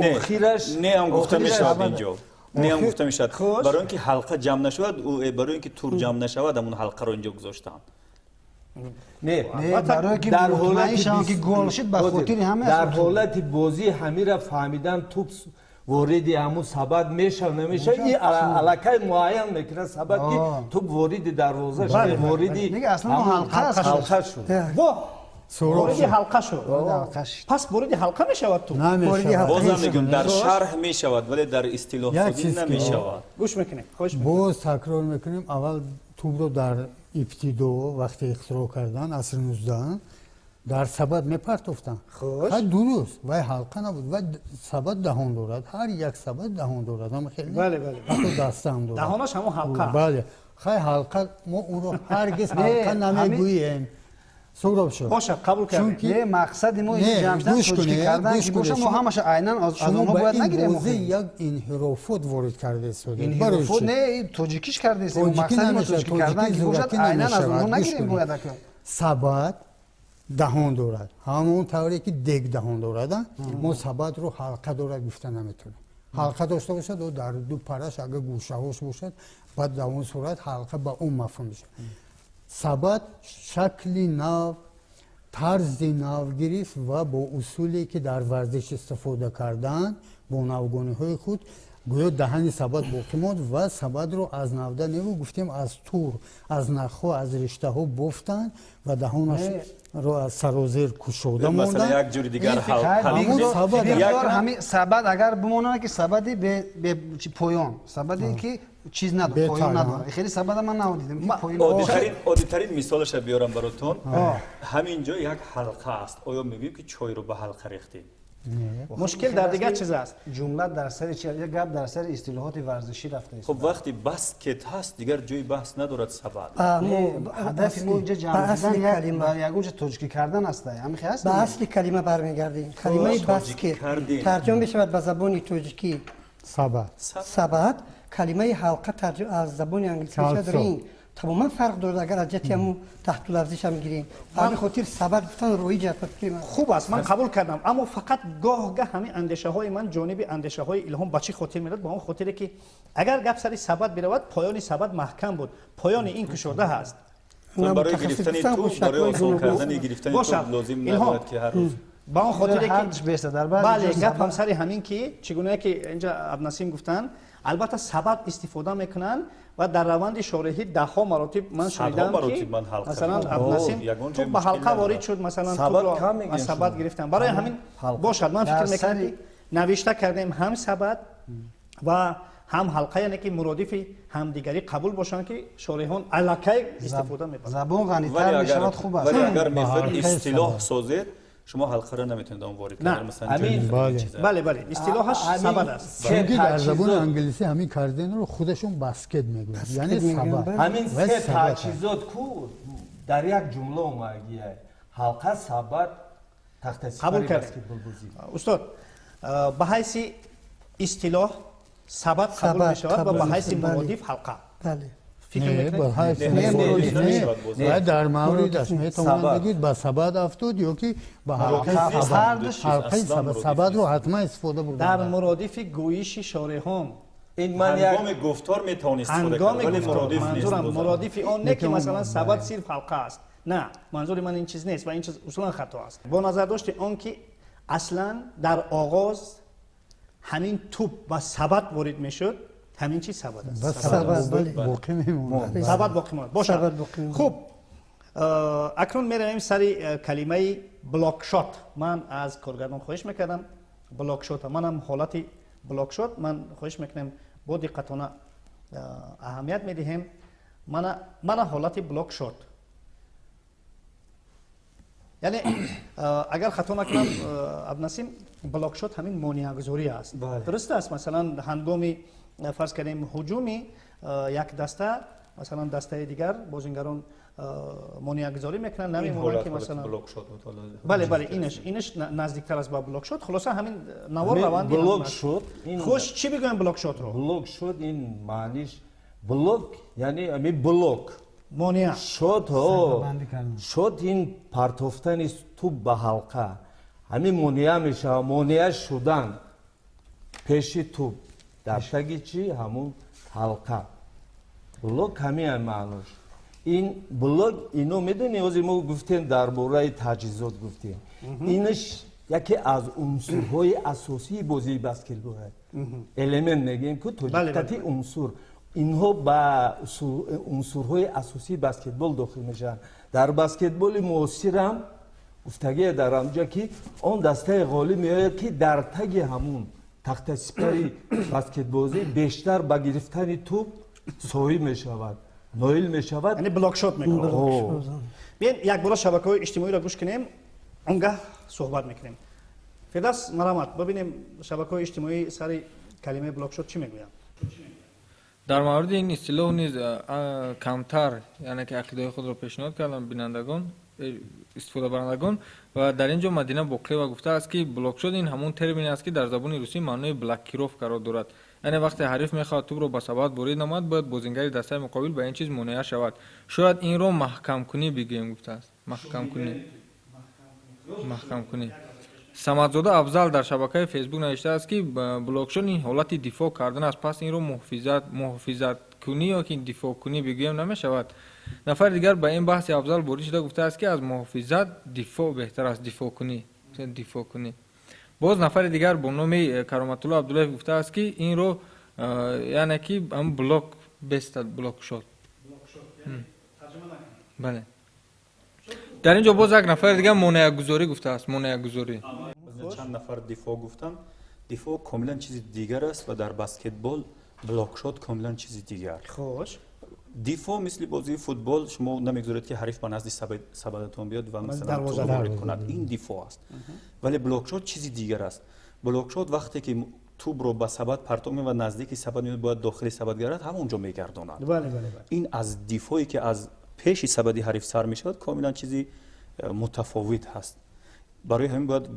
Speaker 4: نه هم گفته میشود اینجا. نه هم گفته میشود برای اینکه حلقه جمع نشود و برای اینکه تور جمع نشود همون حلقه رو اینجا گذاشتن.
Speaker 2: نه
Speaker 5: برای اینکه در حالتی که گل شد به خاطر همه
Speaker 2: در حالت بازی همین را فهمیدن توپ وارد همون سبد میشه نمیشه این علاقه معین میکنه سبد که توپ وارد دروازه شد وارد
Speaker 5: دیگه اصلا حلقه
Speaker 2: شد
Speaker 1: وارد حلقه شد. پس وارد حلقه میشود تو؟
Speaker 4: بازم میگم در شرح میشود ولی در اصطلاح خودی نمیشود.
Speaker 1: گوش میکنیم.
Speaker 6: باز تکرار میکنیم اول توپ رو در ابتدا وقتی اختراع کردن عصر 19 در سبد میپرتافتن. خیلی درست و حلقه نبود و سبد دهان دارد. هر یک سبد دهان دارد. هم خیلی
Speaker 1: بله
Speaker 6: حتی دسته هم دارد.
Speaker 1: دهانش همون حلقه.
Speaker 6: بله خیلی حلقه ما اون رو هرگز حلقه نمیگوییم. سهراب شد
Speaker 1: باشه قبول کردیم
Speaker 6: چون
Speaker 5: یه مقصد ما
Speaker 6: نه،
Speaker 5: این جمعیت
Speaker 6: گوش
Speaker 5: توجیه
Speaker 6: کنید،
Speaker 5: کردن
Speaker 6: گوش
Speaker 5: که
Speaker 6: کنید.
Speaker 5: باشه ما
Speaker 6: شما-
Speaker 5: همش عیناً از
Speaker 6: شما
Speaker 5: اونها
Speaker 6: به
Speaker 5: باید
Speaker 6: این
Speaker 5: نگیریم
Speaker 6: موضوع
Speaker 5: مخالف.
Speaker 6: یک انحرافات وارد کرده استاد
Speaker 5: این
Speaker 6: برای
Speaker 5: حرفو
Speaker 6: چی؟
Speaker 5: نه این توجیکیش کرده است
Speaker 6: توجیکی
Speaker 5: مقصد ما
Speaker 6: نمیشه،
Speaker 5: توجیه کردن
Speaker 6: توجیکی
Speaker 5: که باشه
Speaker 6: زورکی
Speaker 5: عیناً از
Speaker 6: نمیشه.
Speaker 5: اونها
Speaker 6: گوش
Speaker 5: نگیریم
Speaker 6: کنید.
Speaker 5: باید که
Speaker 6: سبد دهان دارد همون طوری که دگ دهان دارد ما سبد رو حلقه دارد گفته نمیتونیم حلقه داشته باشد و در دو پرش اگر گوشه هاش باشد بعد در اون صورت حلقه به اون مفهوم میشه سبد شکلی نو طرز نو گرفت و با اصولی که در ورزش استفاده کردن با نوگانی های خود گویا دهن سبد باقی ماند و سبد رو از نوده نگو گفتیم از تور از نخها از رشته ها بفتن و دهانش رو از سرازیر کشوده
Speaker 4: مثلا
Speaker 6: موندن
Speaker 4: یک جوری دیگر
Speaker 6: همون سبد
Speaker 5: بیار همین سبد اگر بمونه که سبدی به پایان سبدی که چیز نداره پایان نداره خیلی سبد من ندیدم که پایان
Speaker 4: عادی‌ترین مثالش بیارم براتون همینجا یک حلقه است آیا میگیم که چای رو به حلقه ریختیم
Speaker 1: مشکل در دیگر چیز است
Speaker 5: جمله در سر چی یک گپ در سر اصطلاحات ورزشی رفته است
Speaker 4: خب وقتی بسکت هست دیگر جای بحث ندارد سبد
Speaker 5: هدف ما اینجا جمع کردن یک اونجا توجیه کردن است همین خیلی است
Speaker 3: به اصل کلمه برمیگردیم کلمه بسکت ترجمه بشود به زبان توجیکی سبد کلمه حلقه ترجمه از زبان انگلیسی شد رینگ تماما فرق داره اگر از جهت همون تحت لفظیش هم میگیریم به خاطر سبد گفتن روی جهت
Speaker 1: خوب است من قبول کردم اما فقط گاه همین اندیشه های من جانب اندیشه های الهام بچی خاطر میاد با اون خاطری که اگر گپ سر سبد برود پایان سبد محکم بود پایان این کشوده هست
Speaker 4: برای گرفتن تو برای آسان کردن گرفتن تو لازم نبود که هر روز
Speaker 5: با اون خاطری که بیسته در بعد
Speaker 1: بله گپ هم سر همین که چگونه که اینجا عبدالنسیم گفتن البته سبد استفاده میکنن و در روند شارحی ده ها مراتب من شنیدم که مثلا عبدالنسیم تو به حلقه وارد شد مثلا تو سبد گرفتن برای همین باشد من فکر میکنم که نوشته کردیم هم سبد و هم حلقه یعنی که مرادف همدیگری قبول باشن که شارحان علاقه استفاده میکنن
Speaker 5: زبان غنی‌تر میشود خوب است
Speaker 4: ولی اگر میخواید اصطلاح سازید شما حلقه را نمیتونید اون وارد کنید مثلا
Speaker 1: بله اصطلاحش سبد است
Speaker 6: چون در زبان انگلیسی همین کردن رو خودشون بسکت میگن یعنی سبد
Speaker 2: همین سه تجهیزات کو در یک جمله اومدیه حلقه سبد تخت سپری بسکتبال بازی
Speaker 1: استاد به حیث اصطلاح سبد قبول میشود و به حیث مرادف حلقه
Speaker 3: بله
Speaker 6: نه با حیث نه در موردش میتونم بگید با سبد افتاد یا که با حلقه سبد رو حتما استفاده بردن
Speaker 1: در مرادف گویش شارحان
Speaker 4: این هنگام گفتار میتونید استفاده کنید ولی مرادف
Speaker 1: منظورم مرادف آن نه که مثلا سبد صرف حلقه است نه منظور من این چیز نیست و این چیز اصولا خطا است با نظر داشت آن که اصلا در آغاز همین توپ و سبد وارد میشد همین چیز سبد است
Speaker 6: سبد باقی میمونه
Speaker 1: سبد باقی میمونه باشه خوب اکنون میرویم سر کلمه بلاک شات من از کارگردان خواهش میکردم بلاک شات منم حالت بلاک شات من خواهش میکنم با دقتانه اهمیت میدیم من حالت بلاک شات یعنی اگر خطا نکنم عبدالنسیم بلاک شات همین مانع گذاری است درست است مثلا هنگام فرض کردیم هجومی یک دسته مثلا دسته دیگر بازیگران مانع گذاری میکنن نمیمونن که مثلا بله اینش نزدیکتر از با بلاک شات خلاصه همین نوار روندی
Speaker 2: بلاک شات
Speaker 1: خوش چی بگویم بلاک شات رو
Speaker 2: بلاک شات این معنیش بلاک یعنی همین بلاک
Speaker 1: مانع
Speaker 2: شد این پرتافتن تو به حلقه همین مانع میشه مانع شدن پیش تو در تگی چی همون حلقه بلاک همین معنیش این بلاک اینو میدونی از ما گفتیم درباره تجهیزات گفتیم اینش یکی از عنصرهای اساسی بازی بسکتبال المنت میگیم که توجیهاتی عنصر اینها با عنصرهای اساسی بسکتبال داخل میشن در بسکتبال معاصر هم گفتگی در آنجا که آن دسته غالب میآید که در تگ همون تخت سپری بسکتبازی بیشتر با گرفتن توپ سعی میشود نایل میشود
Speaker 1: یعنی بلاک شات میکنه بیاین یک بار شبکه‌های اجتماعی را گوش کنیم اونگاه صحبت میکنیم فردوس مرحمت ببینیم شبکه‌های اجتماعی سر کلمه بلاک شات چی میگویند
Speaker 7: در مورد این اصطلاح نیز کمتر یعنی که عقیده خود را پیشنهاد کردم بینندگان истифодабарандагон ва дар ин ҷо Мадина Боқиева гуфтааст ки блокшот ин ҳамон термине аст ки дар забони русӣ маънои блокировкаро дорад. яъне вақте ҳариф мехоҳад тӯбро ба сабад борид намояд, бояд бозингари дастаи муқобил ба ин чиз монеа шавад. Шояд инро маҳкамкунӣ бигӯем гуфтааст. маҳкамкунӣ. Самадзода Афзал дар шабакаи фейсбук навиштааст ки блокшот ин ҳолати дифоъ кардан аст, пас инро муҳофизаткунӣ ёки дифоъкунӣ бигӯем намешавад. нафари дигар ба ин баҳси Афзал ворид шуда гуфтааст ки аз муҳофизат дифоъ беҳтар аст, дифоъкунӣ. боз нафари дигар бо номи Кароматулло Абдуллаев гуфтааст ки инро яъне ки блок бестад блокшот. бале. дар ин ҷо боз як нафари дигар монеагузорӣ гуфтааст. монеагузорӣ.
Speaker 4: чанд нафар дифоъ гуфтам. дифоъ комилан чизи дигар аст ва дар баскетбол блокшот комилан чизи дигар.
Speaker 1: خوش
Speaker 4: дифоъ мисли бозии футбол шумо намегузоред ки ҳариф ба назди сабадатон биёд ва масалан тӯбро ворид кунад. ин дифоъ аст. вале блокшот чизи дигар аст. блокшот вақте ки тӯбро ба сабад партов меёбад ва наздики сабад меёбад, бояд дохили сабад гардад, ҳамонҷо мегардонад. ин аз дифоъе ки аз пеши сабади ҳариф сар мешавад комилан чизи мутафовит ҳаст. барои ҳамин бояд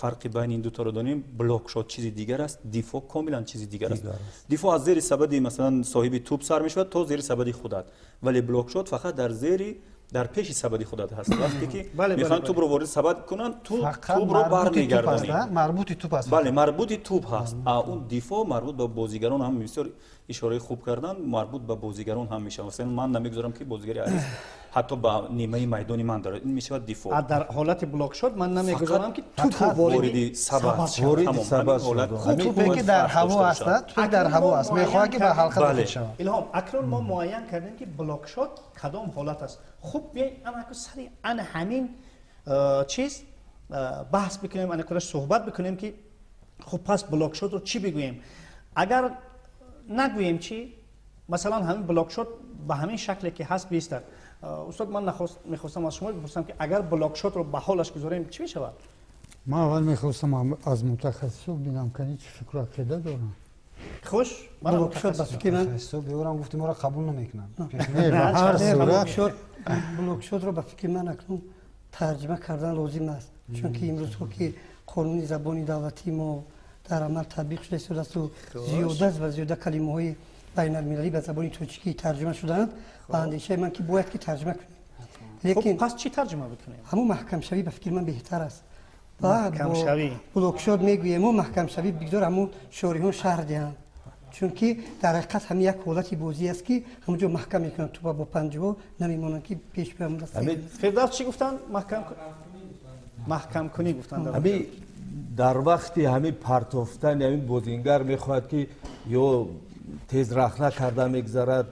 Speaker 4: фарқи байни ин дутаро донем. блокшот чизи дигар аст, дифоъ комилан чизи дигар аст. дифоъ аз зери сабади масалан соҳиби тӯб сар мешавад то зери сабади худат, вале блокшот фақат дар пеши сабади худат ҳаст. вақте ки мехоҳанд тӯбро ворид сабад кунанд, тӯбро бармегардонед.
Speaker 5: марбути тӯб аст.
Speaker 4: бале, марбути тӯб ҳаст. он дифоъ марбут ба бозигарон ҳам бисёр ишораи хуб кардан, марбут ба бозигарон ҳам мешавад. масалан ман намегузорам ки бозигари азиз ҳатто ба нимаи майдони ман дорад. ин мешавад дифоъ.
Speaker 1: дар ҳолати блокшот ман намегузорам ки тӯб вориди
Speaker 4: сабад
Speaker 5: тӯбе ки дар ҳаво аст, тӯбе дар ҳаво аст, мехоҳад ки ба ҳалқа дохил шавад.
Speaker 1: илҳом акнун мо муайян кардем ки блокшот кадом ҳолат аст. хуб биаем сари ана ҳамин чиз баҳс бикунем, анакудаш суҳбат бикунем ки хуб пас блокшотро чӣ бигӯем. агар нагӯем чӣ, масалан ҳамин блокшот ба ҳамин шакле ки ҳаст биистад. устод ман мехостам аз шумо бипурсам ки агар блокшотро ба ҳолаш гузорем чӣ мешавад?
Speaker 6: ман аввал мехостам аз мутахассисо бинам кани чӣ фикру ақида дорам.
Speaker 1: хуш,
Speaker 3: блокшот ба фикри ман
Speaker 5: биёрам гуфти моро қабул намекунанд.
Speaker 3: блокшотро ба фикри ман акнун тарҷима кардан лозим аст, чунки имрӯзҳо ки қонуни забони давлатӣ мо дар амал татбиқ шуда истодасту зиёда ва зиёда калимаҳои байналмилалӣ ба забони тоҷикӣ тарҷима шудаанд. ба андешаи ман ки бояд ки тарҷима кунем. лекин
Speaker 1: пас чӣ тарҷима бикунем?
Speaker 3: ҳамун маҳкамшавӣ ба фикри ман беҳтар аст. баъд бо блокшот мегӯем мо маҳкамшавӣ бигзор ҳамун шориҳон шаҳр диҳанд, чунки дар ҳақиқат ҳамин як ҳолати бозӣ аст ки ҳамонҷо маҳкам мекунанд тӯба бо панҷаҳо намемонанд ки пеш биёмад.
Speaker 1: фирдавс чӣ гуфтанд? маҳкамкунӣ гуфтанд.
Speaker 2: дар вақти ҳамин партофтани ҳамин бозингар мехоҳад ки ё тезрахна карда мегзарад,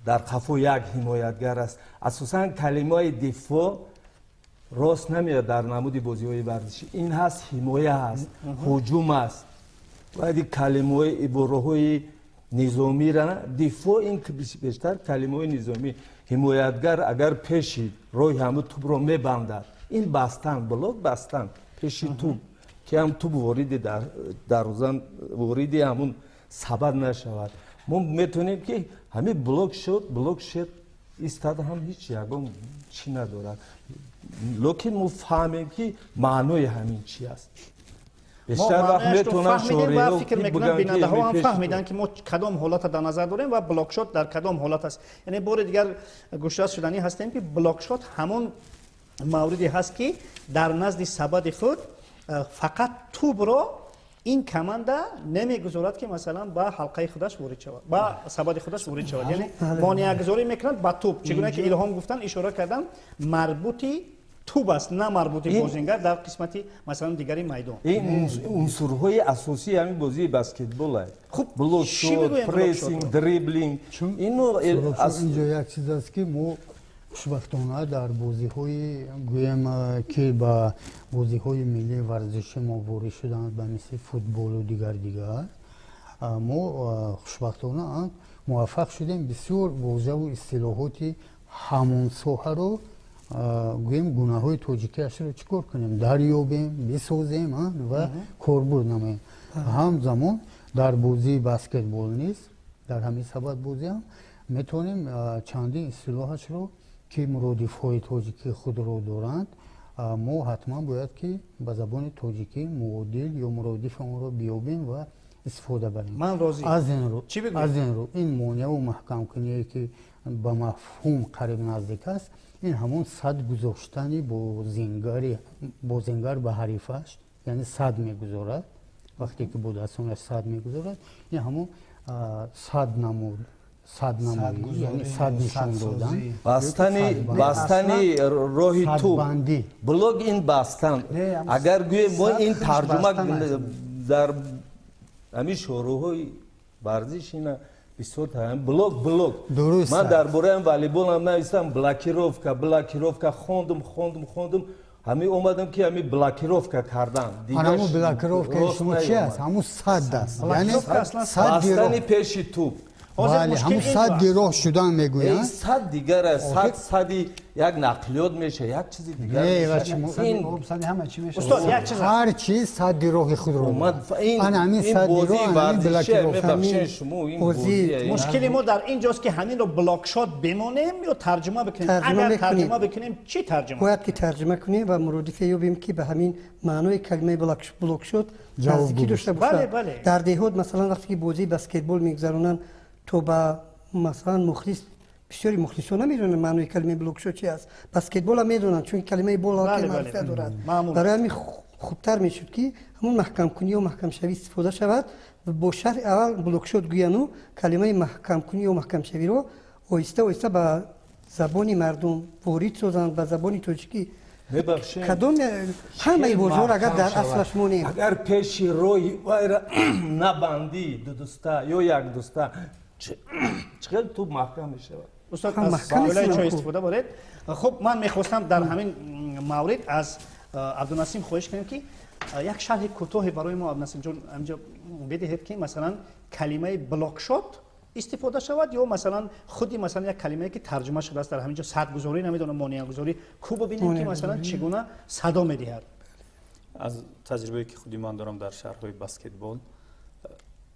Speaker 2: дар қафо як ҳимоятгар аст. асосан калимаи дифоъ рост намеяд дар намуди бозиҳои варзишӣ. ин ҳаст ҳимоя ҳаст, ҳуҷум аст. бояд калимаҳои ибораҳои низомира дифоъ ин бештар калимаҳои низомӣ. ҳимоятгар агар пеши роҳи ҳамун тӯбро мебандад, ин бастан, блок бастан пеши тӯб ки ҳам тӯб вориди дарозан вориди ҳамун сабад нашавад. мо метавонем ки ҳамин блокшот истад ҳам ҳеҷ ягон чӣ надорад. лекин мо фаҳмем ки маънои ҳамин чӣ аст. бештар вақт метавонанд шориҳо
Speaker 1: бинандаҳо ҳам фаҳмиданд ки мо кадом ҳолата дар назар дорем ва блокшот дар кадом ҳолат аст. яъне бори дигар гӯшрас шуданӣ ҳастем ки блокшот ҳамон мавриде ҳаст ки дар назди сабади худ фақат тӯбро ин команда намегузорад ки масалан ба ҳалқаи худаш ворид шавад, ба сабади худаш ворид шавад. яъне монеагузорӣ мекунад ба тӯб. чӣ гуна ки илҳом гуфтан ишора кардан марбути тӯб аст, на марбути бозингар дар қисмати масалан дигари майдон.
Speaker 2: ин унсурҳои асосии ҳамин бозии баскетбол аст. блокшот, прессинг, дриблинг.
Speaker 6: инҷо як чиз аст ки мо хушбахтона дар бозиҳои гӯем ки ба бозиҳои миллии варзишӣ мо ворид шуданд ба мисли футболу дигар мо хушбахтона муваффақ шудем бисёр возаву истилоҳоти ҳамон соҳаро гӯем гунаҳои тоҷикиашро чӣ кор кунем, дарёбем, бисозем ва корбурд намоем. ҳамзамон дар бозии баскетбол низ дар ҳамин сабад бозӣ ҳам метавонем чандин истилоҳашро که مرادف‌های تاجیکی خود را دارند ما حتما باید که به زبان تاجیکی معادل یا مرادف آن را بیابیم و استفاده بریم.
Speaker 1: من راضی.
Speaker 6: از این رو این مانع و محکم کنی که به مفهوم قریب نزدیک است، این همون صد گذاشتنی با زنگر به حریفش، یعنی صد میگذارد. وقتی که با دستانش صد میگذارد، این همون صد نمایی، یعنی صد نشان دادن،
Speaker 2: بستنی راهی تو بلوگ این بستن. اگر گویم ما این ترجمه در همین شوروهای ورزش اینا بسیار تایم بلوگ من درباره والیبال هم نوشتم بلاکیروفکا خوندم همین اومدم که همین بلاکیروفکا کردن.
Speaker 6: همون بلاکیروفکا شما چی است؟ همون صد است، یعنی
Speaker 2: بستنی پیشی توپ.
Speaker 6: بله، همون صد گروه شدن میگویند.
Speaker 2: این صد دیگر است، صدی یک نقلیات میشه، یک چیزی دیگر میشه.
Speaker 5: این صد همه چی میشه.
Speaker 6: هر چیز صد گروه خود رو
Speaker 2: این بازی ورزشی میبخشین شما. این بازی
Speaker 1: مشکلی ما در اینجاست که همین رو بلاک شات بمانیم یا ترجمه بکنیم. اگر ترجمه بکنیم چی ترجمه؟
Speaker 3: باید که ترجمه کنیم و مرادف یابیم که به همین معنای کلمه بلاک شات نزدیکی داشته باشه. در دهات مثلا وقتی که بازی بسکتبال میگذرونن تو با مثلا بسیاری مخلصانه میدونن معنی کلمه بلاک شات چی است. بسکتبال هم میدونن چون کلمه بال ها معرفت دارد. برای همین خوبتر میشد که همون محکم کنی و محکم شوی استفاده شود و با شرح اول بلاک شات گویانو کلمه محکم کنی و محکم شوی رو آهسته به زبان مردم وارد سازند، به زبان تاجیکی. کدام همه بازار اگر در اصلش مونیم
Speaker 2: اگر پیشی روی وایرا نبندی دو دوستا یا یک دوستا چقدر تو محکم میشه.
Speaker 1: استاد از سوالای چه استفاده بارید. خب من میخواستم در همین مورد از عبدالنسیم خواهش کنم که یک شرح کوتاه برای ما عبدالنسیم جان اینجا بدهید که مثلا کلمه بلاک شات استفاده شود یا مثلا خودی مثلا یک کلمه که ترجمه شده است در همینجا صد گذاری نمیدونم مانع گذاری کو ببینیم که مثلا چگونه صدا میدهد.
Speaker 4: از تجربه که خودی من دارم در شهرهای بسکتبال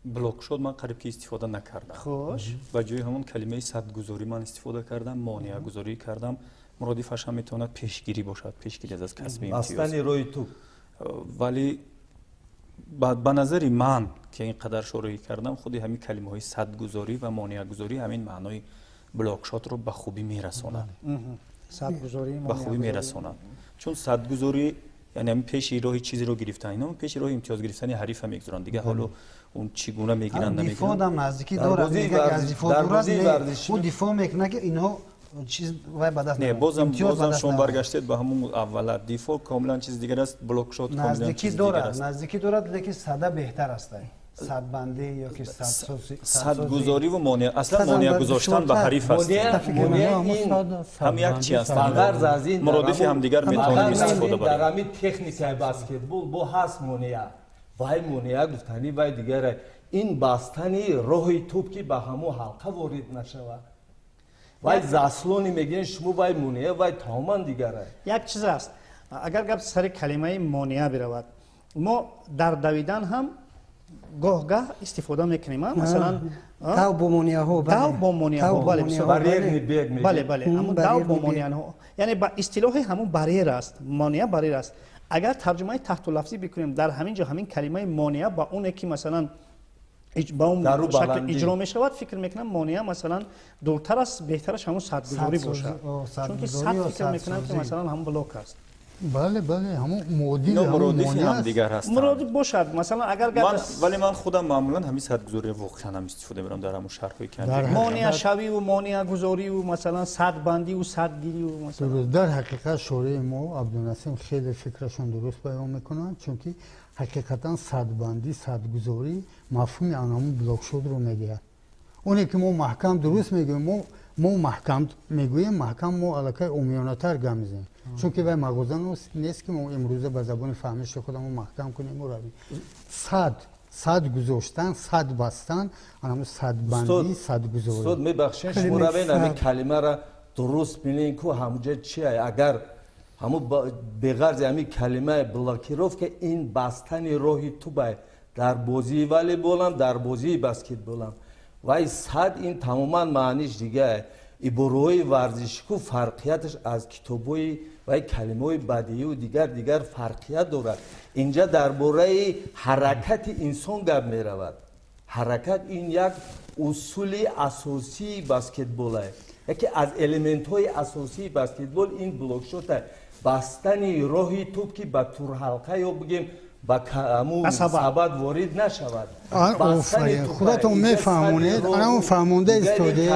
Speaker 4: بلاک شات من قریب که استفاده نکردم. خوش و جای همون کلمه صد گذاری من استفاده کردم، مانع گذاری کردم. مرادفش هم میتواند پیشگیری باشد، پیشگیری از کسب امتیاز.
Speaker 2: بستن روی تو.
Speaker 4: ولی به نظر من که اینقدر شروعی کردم خودی همین کلمه های صد گذاری و مانع گذاری همین معنای بلاک شات رو به خوبی میرساند.
Speaker 1: صد گذاری
Speaker 4: به خوبی میرساند. چون صد گذاری یعنی همین پیش راه چیزی رو گرفتن، اینا پیش راه امتیاز گرفتن حریف هم میگذارن دیگه. حالا اون چگونه میگیرن نمیگیرن.
Speaker 5: دفاع هم نزدیکی داره دیگه از دفاع دورد اون دفاع میکنه که اینها چیز وای بدست
Speaker 4: نه بازم شما برگشتید به همون اول دفاع کاملا چیز دیگر است. بلاک شات کاملا چیز دیگر است.
Speaker 5: نزدیکی دارد لیکن صد بهتر است. صد بندی یا که
Speaker 4: صد گذاری و مانع اصلا مانع گذاشتن به حریف است. هم یک چیز است.
Speaker 2: فقط از این
Speaker 4: مرادف هم دیگر میتونیم استفاده بکنیم.
Speaker 2: در همین تکنیکای بسکتبال با هست مانع وای مانع گفتنی وای دیگر این بستنی راهی توپ که به همون حلقه وارد نشود. وای زاسلونی میگین شما وای مانع وای تمام دیگره.
Speaker 1: یک چیز است اگر گپ سر کلمه مانع برود ما در دویدن هم گاه استفاده میکنیم مثلا
Speaker 3: داو با مانع ها
Speaker 1: بله همون داو با مانع ها یعنی با اصطلاح همون بریر است. مانع بریر است. اگر ترجمه تحت لفظی بکنیم در همین جا همین کلمه مانع با اون که مثلا با اون شکل اجرا می شود فکر میکنم مانع مثلا دورتر است بهترش همون صد گذاری باشه چون که صد فکر میکنم که مثلا همون بلاک است.
Speaker 6: بله همون مدل
Speaker 4: مرادف هم دیگر هست.
Speaker 1: مرادف باشد مثلا اگر
Speaker 4: ولی من خودم معمولا همین صد گذاری واقعا هم استفاده می‌کنم در همون شرحی که
Speaker 1: مانع شوی و مانع گذاری و مثلا صد بندی و صد گیری و مثلا
Speaker 6: در حقیقت شورای ما عبدالنسیم خیلی فکرشون درست بیان میکنن چون که حقیقتا صد بندی صد گذاری مفهوم همون بلاک شات رو میگه. اونی که ما محکم درست میگیم ما محکم میگوییم محکم ما علاقه عامیانه تر گام میزنیم چون که وای مغازه نیست که ما امروز به زبان فهمیش خودمون محکم کنیم و روی صد گذاشتن صد بستن همون صد بندی صد گذاری.
Speaker 2: استاد میبخشین شما رو همین کلمه را درست ببینین که همونجا چیه اگر همون به غرض همین کلمه بلاکیروف که این بستن راهی تو باید در بازی والیبال هم در بازی بسکتبال هم وای صد این تماما معنیش دیگه ибораҳои варзишику фарқияташ аз китобҳои ва калимаҳои бадиию дигар фарқият дорад. инҷа дар бораи ҳаракати инсон гап меравад. ҳаракат ин як усули асосии баскетбол аст. яке аз элементҳои асосии баскетбол ин блокшот аст. бастани роҳи топ ки ба турҳалқа ё бигем ба сабад ворид нашавад.
Speaker 6: خودتون میفهمونید اما فهمونده استودید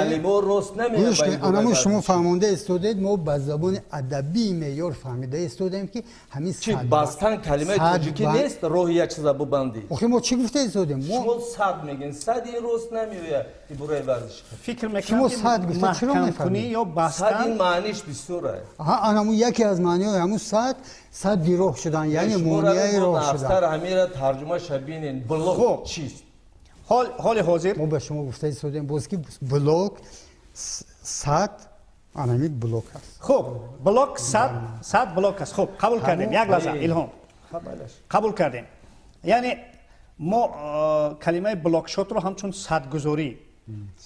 Speaker 6: اما شما فهمونده استودید ما با زبان ادبی معیار فهمیده استودیم که همین
Speaker 2: چی باستان کلمه توجیکی نیست راهی یک چیزا ببندید.
Speaker 6: آخه ما چی گفته استودیم؟
Speaker 2: شما صد میگین صد این روز نمیوید برای ورزش.
Speaker 1: فکر میکنم که محکم کنی یا باستان
Speaker 2: صد این معنیش بسیاره.
Speaker 6: اما یکی از معنی‌های همون صد گروه شدن یعنی مونیای راه شدن.
Speaker 2: افسر همین ترجمه شبینین بلوک چیست؟
Speaker 1: حال حاضر
Speaker 6: ما به شما گفته استودیم باز که بلوک 100 انامیک بلوک است.
Speaker 1: خب بلوک 100 بلوک است. خب قبول کردیم. یک لحظه الهام قبول کردیم. یعنی ما کلمه بلوک شات رو همچون صدگذاری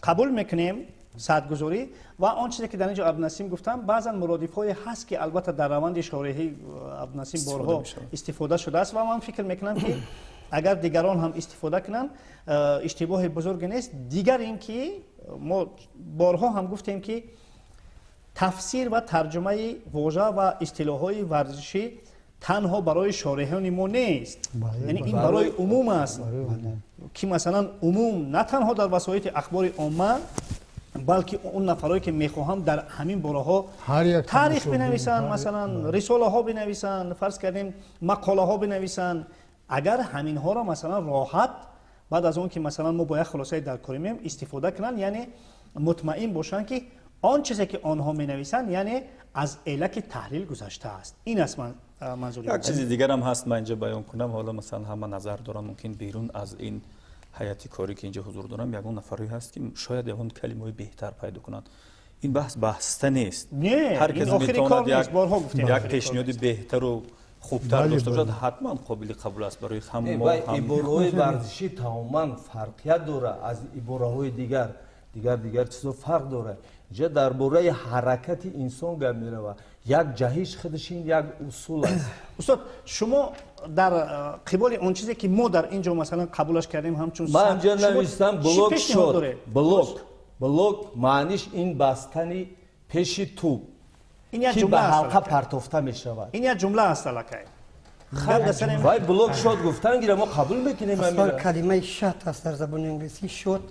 Speaker 1: قبول میکنیم. صدگذاری و آن چیزی که در اینجا عبدالنسیم گفتم بعضا مرادف‌های هست که البته در روند شارحی عبدالنسیم بارها استفاده شده است و من فکر میکنم که اگر دیگران هم استفاده کنن اشتباه بزرگ نیست. دیگر این که ما بارها هم گفتیم که تفسیر و ترجمه واژه و اصطلاح‌های ورزشی تنها برای شارحان ما نیست. یعنی این برای عموم است که مثلا عموم نه تنها در وسایل اخبار عامه بلکه اون نفرایی که میخواهم در همین بارها تاریخ بنویسن، مثلا رساله ها بنویسن، فرض کردیم مقاله ها بنویسن، اگر همین ها را مثلا راحت بعد از اون که مثلا ما باید خلاصه در کاریم استفاده کنن، یعنی مطمئن باشن که آن چیزی که آنها می نویسن یعنی از علک تحلیل گذشته است. این است منظور.
Speaker 4: یک چیز دیگر هم هست من اینجا بیان کنم. حالا مثلا همه نظر دارن ممکن بیرون از این حیاتی کاری که اینجا حضور دارم یگان نفری هست که شاید یگان کلمه‌های بهتر پیدا کنند. این بحث بسته نیست. هر کس میتواند یک پیشنهاد بهتر و خوبتر داشته باشد حتما قابل قبول است برای هم ما.
Speaker 2: عباره‌های ورزشی تماما فرقیت داره از عباره‌های دیگر چیزا فرق داره. اینجا درباره حرکت انسان گپ می‌رود. یک جهش خودش این یک اصول است.
Speaker 1: استاد شما در قبال اون چیزی که ما در اینجا مثلا قبولش کردیم همچون
Speaker 2: من اینجا نوشتم بلوک شد. بلوک معنیش این بستنی پیش توپ که به حلقه پرتافته می شود.
Speaker 1: این یک جمله است الکی.
Speaker 2: وای بلوک شد گفتن گیره ما قبول میکنیم.
Speaker 3: اصلا کلمه شات است در زبان انگلیسی. شات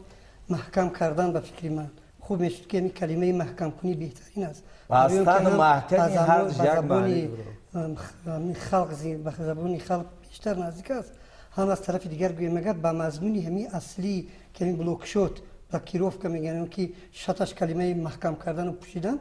Speaker 3: محکم کردن به فکر من خوب میشه که این کلمه محکم کنی بهترین است.
Speaker 2: بستن محکمی هر یک معنی
Speaker 3: خلق به زبان خلق بیشتر نزدیک است. هم از طرف دیگر گویم اگر به مضمون همین اصلی که این بلوک شد و کیروف که میگن که شاتش کلمه محکم کردن و پوشیدن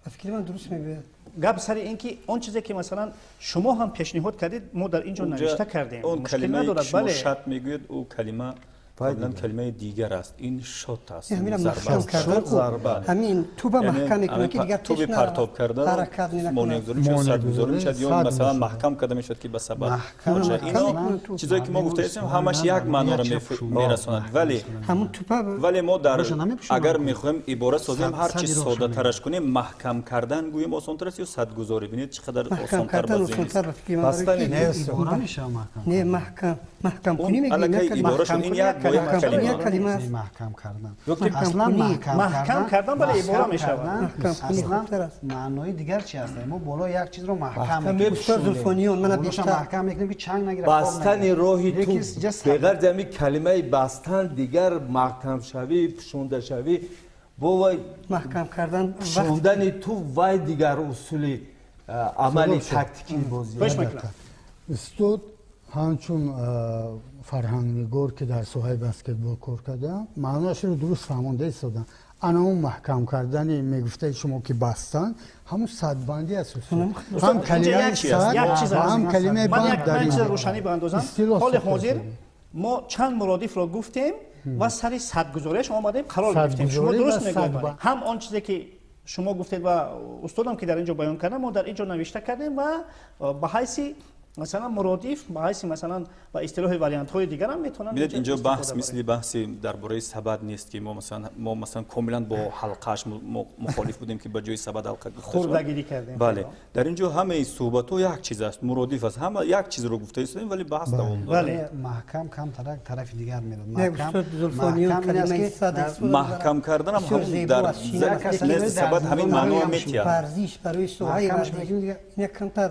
Speaker 3: به فکر من درست میگوید.
Speaker 1: گپ سر این که اون چیزی که مثلا شما هم پیشنهاد کردید ما در اینجا نوشته کردیم.
Speaker 4: اون کلمه که شما شات میگوید او کلمه کاملا کلمه دیگر است. این شات است.
Speaker 3: همین محکم کردن. همین توپ محکم میکنه که دیگر
Speaker 4: توپ پرتاب کردن مونیگذاری چه سرگذاری میشد یا مثلا محکم کرده میشد که به ثبات باشه. اینا چیزایی که ما گفته ایم همش یک معنا را میرساند. ولی ما در اگر میخوایم عبارت سازیم هر چی ساده ترش کنیم محکم کردن گوییم آسان تر است یا صدگذاری. ببینید چقدر آسان تر
Speaker 3: نه محکم کنی میگیم
Speaker 5: محکم کردن. اصلا محکم
Speaker 1: کردن برای عباره میشود.
Speaker 5: اصلا معنای دیگر چی است؟ ما بالا یک چیز رو محکم
Speaker 3: می‌کنیم. من بیشتر
Speaker 5: محکم می‌کنیم که چنگ نگیره.
Speaker 2: بستن راهی تو بغیر جمعی کلمه بستن دیگر محکم شوی پوشونده شوی با
Speaker 3: محکم کردن
Speaker 2: پوشوندن تو وای دیگر اصولی عملی تاکتیکی بازی.
Speaker 6: استاد همچون فرهنگنگار که در ساحه بسکتبال کار کردم معناش رو درست فهمونده استادم. انا اون محکم کردن میگفته شما که بستن همون صدبندی است. هم کلمه صد هم کلمه بند در این
Speaker 1: روشنی باندازم. حال حاضر ما چند مرادف را گفتیم و سر صدگذاریش آمدیم قرار گرفتیم. شما درست میگویید. هم آن چیزی که شما گفتید و استادم که در اینجا بیان کردم ما در اینجا نوشته کردیم و به حیث مثلا مرادف باعث مثلا با اصطلاح وریانت های دیگر هم میتونن
Speaker 4: میدید اینجا بحث مثل بحثی درباره سبد نیست که ما مثلا کاملا با حلقهش مخالف بودیم که به جای سبد حلقه گفته
Speaker 1: خوردگیری کردیم.
Speaker 4: بله در اینجا همه این صحبت ها یک چیز است، مرادف است، همه یک چیز رو گفته ایستادیم ولی بحث دوام داره.
Speaker 1: بله
Speaker 5: محکم کم طرف دیگر میرود.
Speaker 4: محکم کردن هم همون در سبد همین معنا میتیه.
Speaker 3: ورزش برای سوهای ورزشی یک کمتر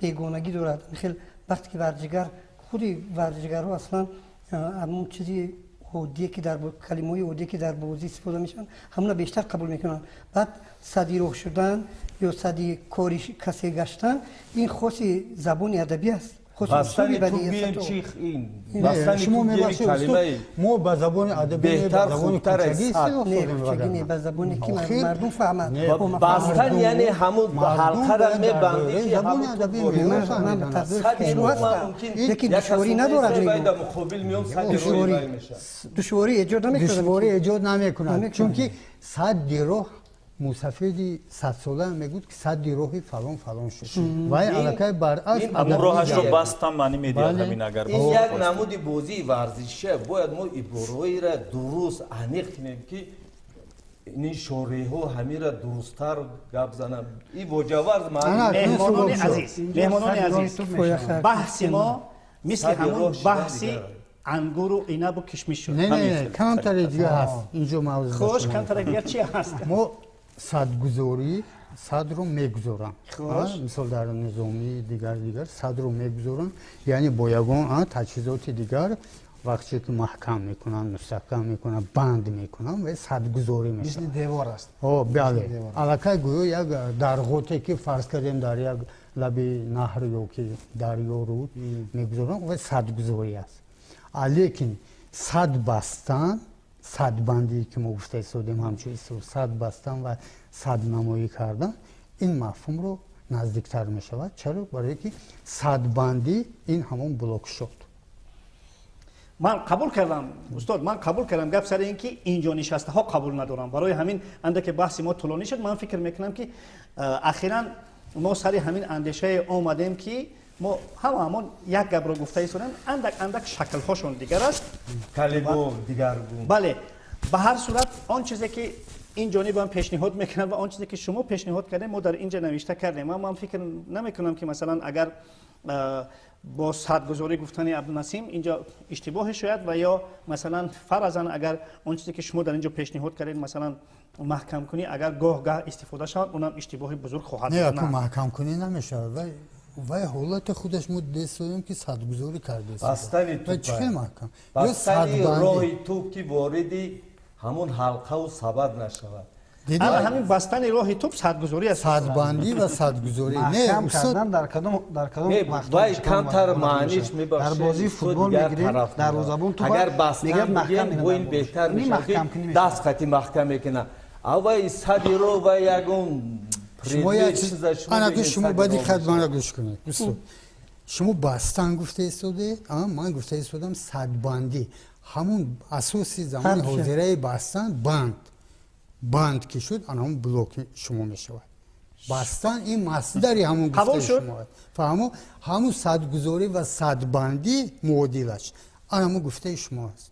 Speaker 3: بیگانگی دارد. خیلی وقتی که ورزشگر خودی ورزشگرها اصلا همون چیزی هودی که در کلمه‌های هودی که در بازی استفاده میشن همون بیشتر قبول میکنن. بعد صدی روح شدن یا صدی کاری کسی گشتن این خاصی زبان ادبی است.
Speaker 2: بستن تو بیایم چیخ این بستن تو بیایم کلمه
Speaker 6: ما به زبان ادبی
Speaker 2: بهتر خوبتر است.
Speaker 3: نه به زبانی که مردم فهمند.
Speaker 2: بستن یعنی همون حلقه را میبندی که
Speaker 6: زبان ادبی
Speaker 3: من به تدریج هستم یکی دشواری ندارد
Speaker 2: میگم مقابل میام
Speaker 3: دشواری ایجاد نمیکنه.
Speaker 6: دشواری ایجاد نمیکنه چون که صد دیروح موسفیدی 100 ساله میگوید که 100 دیروحی فلان فلان شد و این علاقه برعکس
Speaker 4: همون راهش رو بستم معنی میدید همین اگر
Speaker 2: این یک نمود بازی ورزشه باید ما عبارهایی را درست عمیق کنیم که این شوره ها همین را درستتر گپ زنم این وجاورز
Speaker 1: مهمانان عزیز بحث ما مثل همون بحث انگور و عنب و کشمش شد.
Speaker 6: نه کمتر دیگه هست اینجا موضوع.
Speaker 1: خوش کمتر دیگه چی هست؟
Speaker 6: ما صدگذاری صد رو میگذارن. مثال در نظامی دیگر صد رو میگذارن یعنی با یگان تجهیزات دیگر وقتی که محکم میکنن مستحکم میکنن بند میکنن و صدگذاری میشن.
Speaker 5: مثل دیوار است.
Speaker 6: بله. علاقه گویا یک درغوتی که فرض کردیم در یک لب نهر یا که دریا رو میگذارن و صدگذاری است. لیکن صد بستن صد بندی که ما گفته استادیم همچون صد بستن و صد نمایی کردن این مفهوم رو نزدیکتر می شود. چرا؟ برای که صد بندی این همون بلوک شد.
Speaker 1: من قبول کردم استاد، من قبول کردم گپ سر این که اینجا نشسته ها قبول ندارم. برای همین اندک بحث ما طولانی شد. من فکر میکنم که اخیراً ما سر همین اندیشه آمدیم که ما همون یک گپ رو گفته ایستادیم اندک شکل هاشون دیگر است
Speaker 2: کلمه دیگر بود.
Speaker 1: بله به هر صورت آن چیزی که این جانب هم پیشنهاد میکنن و آن چیزی که شما پیشنهاد کردین ما در اینجا نوشته کردیم. من فکر نمیکنم که مثلا اگر با صدگذاری گفتن عبدالنسیم اینجا اشتباه شاید و یا مثلا فرضاً اگر آن چیزی که شما در اینجا پیشنهاد کردین مثلا محکم کنی اگر گاه استفاده شود اونم اشتباه بزرگ خواهد بود.
Speaker 6: نه تو محکم کنی نمیشه و حالت خودش ما دستیم که صدگذاری کرده است.
Speaker 2: بستنی تو
Speaker 6: چه محکم؟
Speaker 2: بستنی راهی تو که واردی همون حلقه و سبد نشود.
Speaker 1: همین بستن راه توپ صدگذاری است.
Speaker 6: صدبندی و صدگذاری نه
Speaker 5: کردن در کدام
Speaker 2: وای کمتر معنیش میباشه.
Speaker 5: در بازی فوتبال میگیریم در روزابون تو
Speaker 2: اگر بستن میگیم و این بهتر میشه دست خطی محکم میکنه اوای صدی رو و یگون
Speaker 6: شما یک چیز شما باید خدمت را گوش کنید. شما بستن گفته ایستاده من گفته ایستادم صدبندی همون اساسی زمان حاضره بستن بند که شد همون بلوک شما میشود. بستن این مصدری همون گفته شما فهمو همون صدگذاری و صدبندی معادلش همون گفته شما است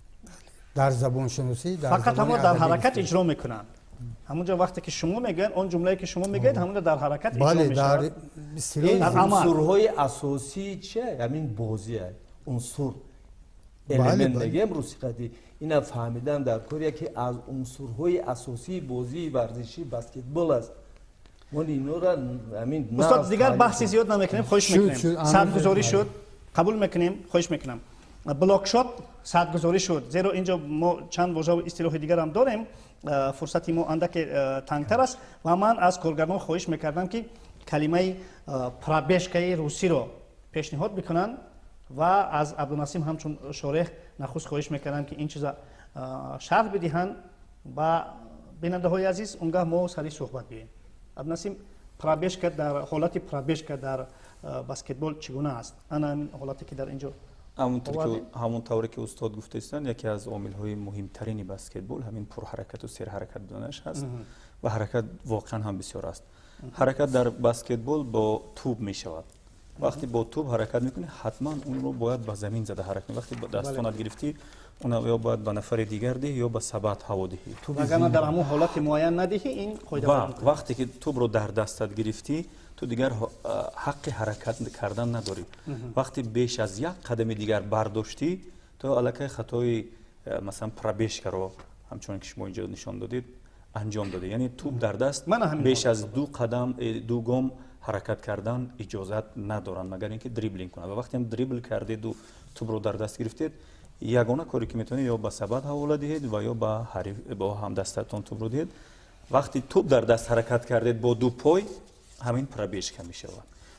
Speaker 6: در زبان شناسی
Speaker 1: فقط همون در حرکت اجرا میکنن. همونجا وقتی که شما میگن اون جمله‌ای که شما میگید همون در حرکت اجرا میشه.
Speaker 6: در
Speaker 2: عنصرهای اساسی چه همین بازیه عنصر المنت میگم موسیقی اینا فهمیدن در کوریا که از عنصرهای اساسی بازی ورزشی بسکتبال است. ما اینا را همین
Speaker 1: استاد دیگر بحثی زیاد نمیکنیم خواهش میکنیم. صدگذاری شد قبول میکنیم خواهش میکنم. بلاک شد صدگذاری شد زیرا اینجا ما چند واژه و اصطلاح دیگر هم داریم فرصتی ما اندک تنگتر است و من از کارگران خواهش میکردم که کلمه پرابشکای روسی رو پیشنهاد بکنن و از عبدالنسیم همچون شارح نخست خواهش میکردم که این چیزا شرح بدهند و بیننده های عزیز اونگاه ما سری صحبت بیاییم. عبدالنسیم پرابشکا در حالت پرابشکا در بسکتبال چگونه است؟ انا حالتی که در اینجا
Speaker 4: همون طوری که استاد گفته استن یکی از عامل‌های مهمترین بسکتبال همین پرحرکت و سیر حرکت بودنش هست و حرکت واقعا هم بسیار است. حرکت در بسکتبال با توپ می شود. وقتی با توپ حرکت میکنی حتما اون رو باید به زمین زده حرکت کنی. وقتی با دستانت گرفتی اون یا باید به نفر دیگر دهی یا به ثبات هوا دهی.
Speaker 1: اگر در همون حالت معین ندهی این قاعده
Speaker 4: وقتی که توپ رو در دستت گرفتی تو دیگر حق حرکت کردن نداری. وقتی بیش از یک قدم دیگر برداشتی تو الکی خطای مثلا پرابیشکا رو همچون که شما اینجا نشان دادید انجام داده. یعنی توپ در دست بیش از 2 قدم 2 گام حرکت کردن اجازت ندارن مگر اینکه دریبلینگ کنه. و وقتی هم دریبل کردید و توپ رو در دست گرفتید یگانه کاری که میتونید یا با ثبات حواله دهید و یا با حریف با هم دستتون توپ رو دهید. وقتی توپ در دست حرکت کردید با 2 پای همین پرابیشکا میشه.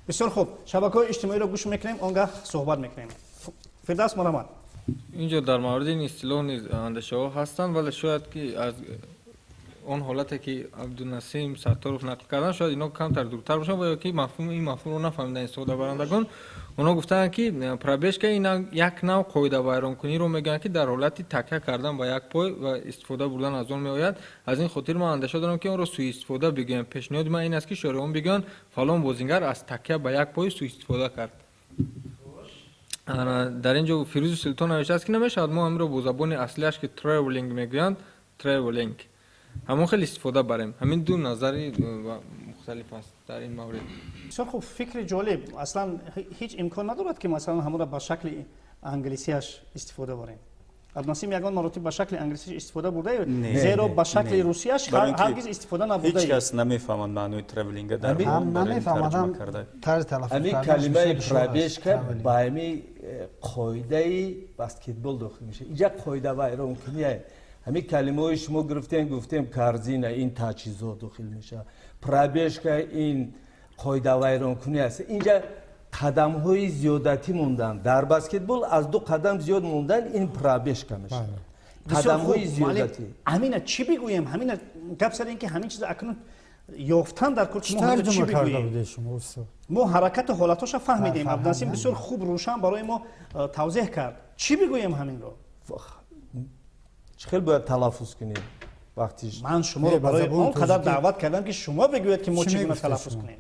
Speaker 1: بسیار خوب، شبکه‌های اجتماعی رو گوش میکنیم آنگاه صحبت میکنیم. فردوس محمد
Speaker 7: اینجا در مورد این اصطلاح نیز اندیشه ها هستند ولی شاید که از اون حالتی که عبدالنسیم ستارов نقل کردن شاید اینا کمتر دورتر باشن و یا که مفهوم این مفهوم رو نفهمیدن استفاده برندگان. اونا گفتن که پرابیشکا این یک نوع قاعده ویرانکنی رو میگن که در حالت تکیه کردن با یک پای و استفاده بردن از اون میآید. از این خاطر من اندیشه دارم که اون رو سوء استفاده بگیم. پیشنهاد من این است که شارعیان بگن فلان بازیگر از تکیه با یک پای سوء استفاده کرد. در اینجا فیروز سلطان نوشته است که نمیشود ما همین رو با زبان اصلیش که ترولینگ میگویند ترولینگ همون خیلی استفاده بریم. همین دو نظری مختلف است در این مورد.
Speaker 1: بسیار خوب، فکر جالب. اصلا هیچ امکان ندارد که مثلا همون را به شکل انگلیسیش استفاده بریم. عبدالنسیم یگان مراتب به شکل انگلیسیش استفاده برده زیرا به شکل روسیش هرگز استفاده نبوده.
Speaker 4: هیچ کس نمیفهمند معنی ترولینگ در
Speaker 5: هم نمیفهمند طرز تلفظ
Speaker 2: همین کلمه پرابیشکا با همین قاعده بسکتبال داخل میشه. اینجا قاعده ویرانکنیه. همین کلمه شما گفتیم کارزینه این تجهیزات داخل میشه. پرابیشکا این قاعده ویرانکنی است. اینجا قدم های زیادتی موندن در بسکتبال از 2 قدم زیاد موندن این پرابیشکا میشه. قدم های زیادتی.
Speaker 1: همین چی بگویم؟ همین گپ سر این که همین چیز اکنون یافتن در کورس ما چی بگوییم؟ ما حرکت و حالتاشو فهمیدیم. عبدالنسیم بسیار خوب روشن برای ما توضیح کرد. چی بگویم همین رو؟
Speaker 2: خیلی باید تلفظ کنیم. وقتی
Speaker 1: من شما رو برای اون قدر دعوت کردم که شما بگوید که ما چگونه تلفظ کنیم.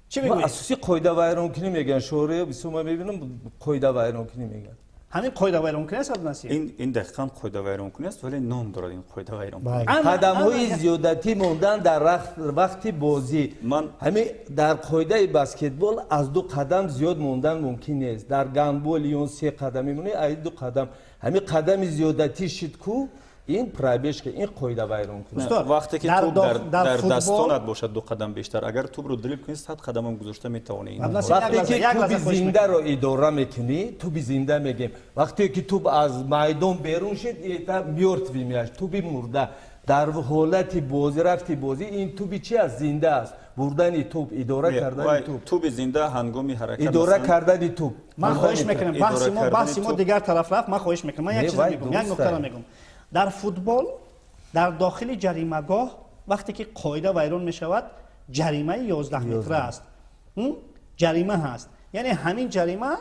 Speaker 1: چی بگویید؟
Speaker 2: اساسی قاعده ویرانکنی میگن. شورای بسیار میبینم قاعده ویرانکنی میگن.
Speaker 1: همین قاعده ویرانکنی است عبدالنسیم.
Speaker 4: این دقیقاً قاعده ویرانکنی است ولی نام دارد این قاعده ویرانکنی.
Speaker 2: قدم های زیادتی موندن در وقت بازی. همین در قاعده بسکتبال از 2 قدم زیاد موندن ممکن نیست. در گندبال اون 3 قدم میمونه از 2 قدم. همین قدم زیادتی شد کو این پرابیشکا این قاعده ویرانکنی.
Speaker 4: وقتی که توپ در دستانت باشد 2 قدم بیشتر اگر توپ رو دریبل کنی 100 قدم هم گذاشته میتوانی.
Speaker 2: وقتی که توپ زنده رو اداره میکنی توپ زنده میگیم. وقتی که توپ از میدان بیرون شد ایتا میورت میشه. توپ مرده در حالت بازی رفتی بازی این توپ چی از زنده است. بردن توپ اداره کردن
Speaker 4: توپ زنده هنگامی حرکت
Speaker 2: اداره کردن توپ.
Speaker 1: من خواهش میکنم بحث ما دیگر طرف رفت. من خواهش میکنم من یک چیز میگم یک نکته میگم. در فوتبال در داخل جریمه‌گاه وقتی که قاعده ویران میشود جریمه 11 متر است. جریمه هست. یعنی همین جریمه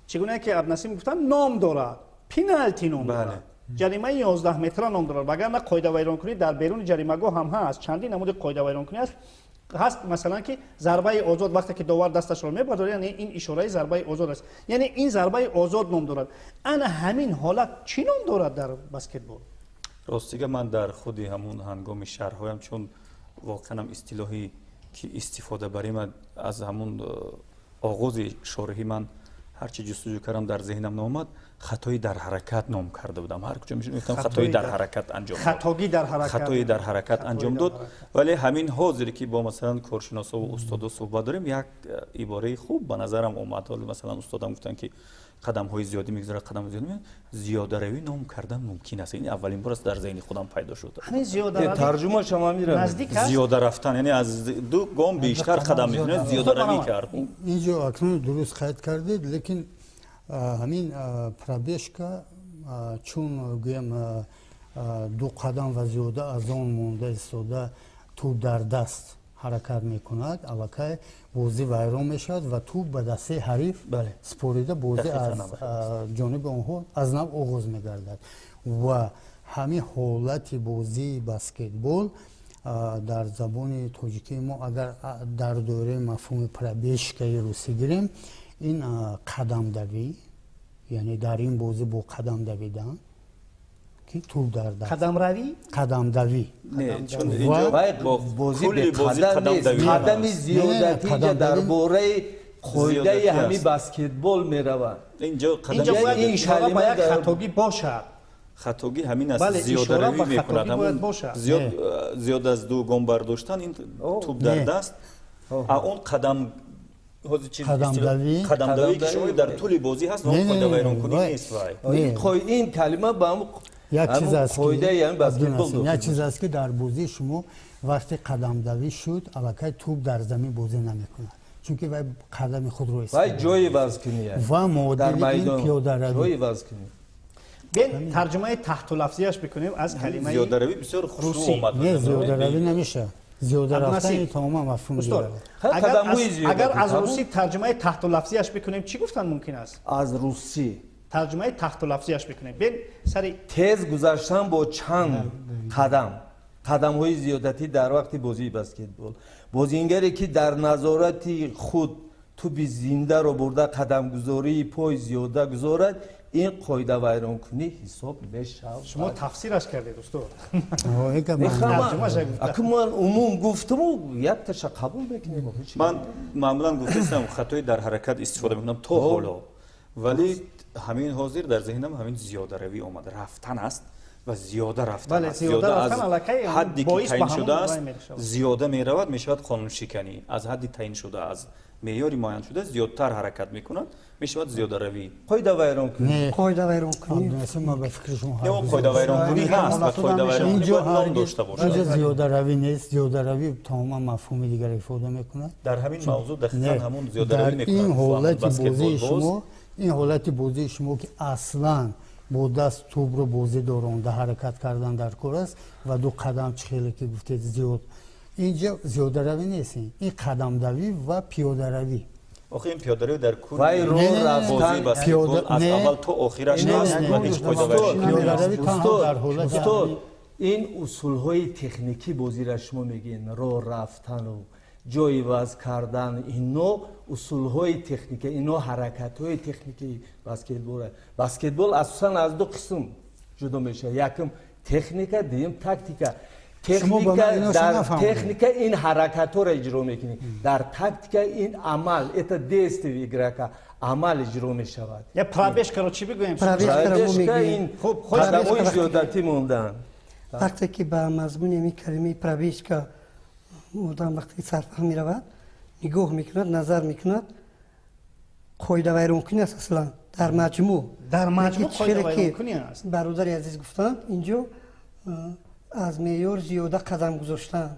Speaker 1: چگونه که عبدالنسیم گفتن نام دارد. پنالتی نام دارد. جریمه 11 متر نام دارد. وگرنه قاعده ویرانکنی در بیرون جریمه‌گاه هم هست. چندین نمود قاعده ویرانکنی هست مثلا که ضربه آزاد وقتی که داور دستش رو میبره یعنی این اشاره ضربه آزاد است. یعنی این ضربه آزاد نام دارد. انا همین حالت چی نام دارد در بسکتبال؟
Speaker 4: راستیگه من در خودی همون هنگام شرحایم چون واقعا اصطلاحی که استفاده بریم از همون آغاز شارحی من هرچی جستجو کردم در ذهنم نامد خطایی در حرکت نام کرده بودم. هر کجا میگفتم خطایی در حرکت انجام داد. خطایی در حرکت انجام داد. ولی همین حاضری که با مثلا کارشناسا و استادا صحبت داریم یک عباره خوب به نظرم اومد. مثلا استادم گفتن که قدم های زیادی میگذاره قدم زیادی زیاده روی نام کردن ممکن است. این اولین بار است در ذهن خودم پیدا شد.
Speaker 1: همین زیاده روی
Speaker 2: ترجمه شما میره
Speaker 4: زیاده رفتن یعنی از 2 گام بیشتر قدم میتونه زیاده روی کرد.
Speaker 6: اینجا اکنون درست قید کردید لیکن همین پرابیشکا چون گویم 2 قدم و زیاده از آن مونده ایستاده توپ در دست حرکت میکند الکی بازی ویران میشود و توپ به دسته حریف سپریده بازی از جانب آنها از نو آغاز میگردد و همین حالت بازی بسکتبال дар забони тоҷикии мо агар дар доираи мафҳуми пробежкаи русӣ гирем ин қадамдавӣ яъне дар ин бозӣ бо қадам давидан ки тур дар даст
Speaker 1: қадамравӣ
Speaker 6: қадамдавӣ
Speaker 4: не чун
Speaker 6: Ва-
Speaker 4: инҷо
Speaker 2: бозӣ
Speaker 4: кулли
Speaker 2: бе
Speaker 4: бозӣ
Speaker 2: қадам
Speaker 4: қадам
Speaker 2: нест.
Speaker 4: давӣ
Speaker 2: қадами
Speaker 4: аст.
Speaker 2: зиёдатӣ
Speaker 6: қадам
Speaker 2: дар
Speaker 6: давӣ-
Speaker 2: бораи қоидаи
Speaker 4: зиёдатӣ
Speaker 2: ҳами
Speaker 4: аст.
Speaker 2: баскетбол меравад.
Speaker 4: инҷо
Speaker 1: инҷо
Speaker 4: қадам
Speaker 1: бояд
Speaker 2: ин
Speaker 1: ишора
Speaker 2: калима
Speaker 1: ба як
Speaker 2: дар-
Speaker 1: хатогӣ бошад.
Speaker 4: хатогӣ ҳамин аст
Speaker 1: Бале,
Speaker 4: зиёдаравӣ
Speaker 1: ишора ба
Speaker 4: мекунад
Speaker 1: хатогӣ бояд бошад.
Speaker 4: зиёд аз ду гом бардоштан ин тӯб дар
Speaker 6: не.
Speaker 4: даст он қадам ҳозир чиз
Speaker 6: Қадамдавӣ.
Speaker 4: қадамдавӣ ки шумо
Speaker 2: Қадамдавӣ.
Speaker 4: дар тӯли бозӣ ҳаст
Speaker 6: Не, не,
Speaker 4: қоидавайронкунӣ
Speaker 6: вай.
Speaker 4: нест вай
Speaker 6: Не.
Speaker 2: ин калима ба
Speaker 6: як чиз аст ки
Speaker 2: қоидаи ҳами баскетбол
Speaker 6: Абдунасим, як
Speaker 2: дохил
Speaker 6: чиз аст ки дар бозии шумо вақте қадамдавӣ шуд аллакай туп дар замин бозӣ намекунад чунки вай қадами худро
Speaker 2: вай
Speaker 6: истифода
Speaker 2: ҷои вазкунӣ аст.
Speaker 6: ва
Speaker 2: дар
Speaker 6: муодили ин
Speaker 2: майдон
Speaker 6: пиёдаравӣ
Speaker 2: ҷои вазкунӣ.
Speaker 1: бен тарҷумаи таҳтулафзияш бикунем аз калимаи
Speaker 4: зиёдаравӣ бисёр хушрӯ
Speaker 1: русӣ.
Speaker 4: омад
Speaker 6: не зиёдаравӣ намеша зиёда рафтани
Speaker 1: Абдунасим,
Speaker 6: тамоман мафҳум
Speaker 1: Устод,
Speaker 6: дигар
Speaker 2: Ҳар
Speaker 1: агар
Speaker 2: қадамҳои
Speaker 1: аз-
Speaker 2: зиёдатӣ
Speaker 1: агар аз
Speaker 2: табу-
Speaker 1: русӣ тарҷумаи таҳтулафзияш бикунем чӣ гуфтан мумкин аст
Speaker 2: аз русӣ
Speaker 1: тарҷумаи таҳтулафзияш бикунем бен сари
Speaker 2: тез гузаштан бо чанд қадам қадамҳои зиёдатӣ дар вақти бозии баскетбол бозингаре ки дар назорати худ туби зиндаро бурда қадамгузории пой зиёда гузорад ин қоидавайронкунӣ ҳисоб мешавад.
Speaker 1: шумо тафсираш кардед устод
Speaker 2: ака ман умум гуфтаму якташа қабул мекунем.
Speaker 4: ман маъмулан гуфтастам хатои дар ҳаракат истифода мекунам то ҳоло вале ҳамин ҳозир дар зеҳнам ҳамин зиёдаравӣ омад рафтан аст ва зиёда рафтан
Speaker 1: Бале,
Speaker 4: аст
Speaker 1: зиёда
Speaker 4: зиёда
Speaker 1: рафтан
Speaker 4: аз
Speaker 1: аллакай
Speaker 4: ҳадди ки
Speaker 1: боис ба
Speaker 4: таъин
Speaker 1: ҳамон
Speaker 4: шудааст
Speaker 1: рай меравад.
Speaker 4: зиёда меравад мешавад қонуншиканӣ аз ҳадди таъин шуда аз меъёри муайян шуда зиёдтар ҳаракат мекунад мешавад зиёдаравӣ
Speaker 2: қоидавайронкунӣ
Speaker 6: не
Speaker 3: қоидавайронкунӣ
Speaker 6: Абдунасим ма ба фикри шумо
Speaker 4: не он қоидавайронкунӣ ҳаст ва қоидавайронкунӣ
Speaker 6: инҷо
Speaker 4: бояд ном дошта бошад
Speaker 6: инҷо зиёдаравӣ нест зиёдаравӣ тамоман мафҳуми дигар ифода мекунад
Speaker 4: дар ҳамин мавзӯъ дақиқан
Speaker 6: Не,
Speaker 4: ҳамун
Speaker 6: дар
Speaker 4: зиёдаравӣ
Speaker 6: ин ҳолати
Speaker 4: мекунад
Speaker 6: бозии шумо ин ҳолати бозии шумо ки аслан бо даст тӯбро бозӣ доронда ҳаракат кардан дар кор аст ва ду қадам чӣ хеле ки гуфтед зиёд инҷо зиёдаравӣ нест ин қадамдавӣ ва пиёдаравӣ
Speaker 4: охи ин пиёдаравӣ дар
Speaker 2: вай
Speaker 4: кулли
Speaker 2: роҳ
Speaker 6: не,
Speaker 2: рафтан
Speaker 4: бозии баскетбол аз
Speaker 6: не.
Speaker 4: аввал то охираш
Speaker 6: Не,
Speaker 4: аст
Speaker 6: не,
Speaker 4: ва
Speaker 6: не,
Speaker 4: ҳеҷ
Speaker 6: не,
Speaker 4: қоидавайронкунӣ
Speaker 6: не, пиёдаравӣ танҳо дар ҳолати
Speaker 2: устод ин усулҳои техникӣ бозира шумо мегӯед роҳ рафтану ҷои ваз кардан ино усулҳои техника ино ҳаракатҳои техникии баскетбол аст баскетбол асосан аз ду қисм ҷудо мешавад якум техника дуюм тактика
Speaker 6: Шумо ба ман ино
Speaker 2: дар
Speaker 6: нафаҳмидед.
Speaker 2: техника ин ҳаракатҳоро иҷро мекунед дар тактика ин амал это действие игрока амал иҷро мешавад
Speaker 1: я пробежкаро чӣ бигӯем
Speaker 3: Пробежка.
Speaker 2: пробежка ин
Speaker 1: Хуб,
Speaker 2: қадамҳои
Speaker 3: пробежка
Speaker 2: зиёдатӣ мондан
Speaker 3: вақте ки ба мазмуни ҳамин калимаи пробежка одам вақте ки сарфаҳм меравад нигоҳ мекунад назар мекунад қоидавайронкунӣ аст аслан дар маҷмӯъ
Speaker 1: дар маҷмӯъ
Speaker 3: Ки чӣ хеле ки
Speaker 1: қоидавайронкунӣ аст
Speaker 3: бародари азиз гуфтанд инҷо аз меъёр зиёда қадам гузоштан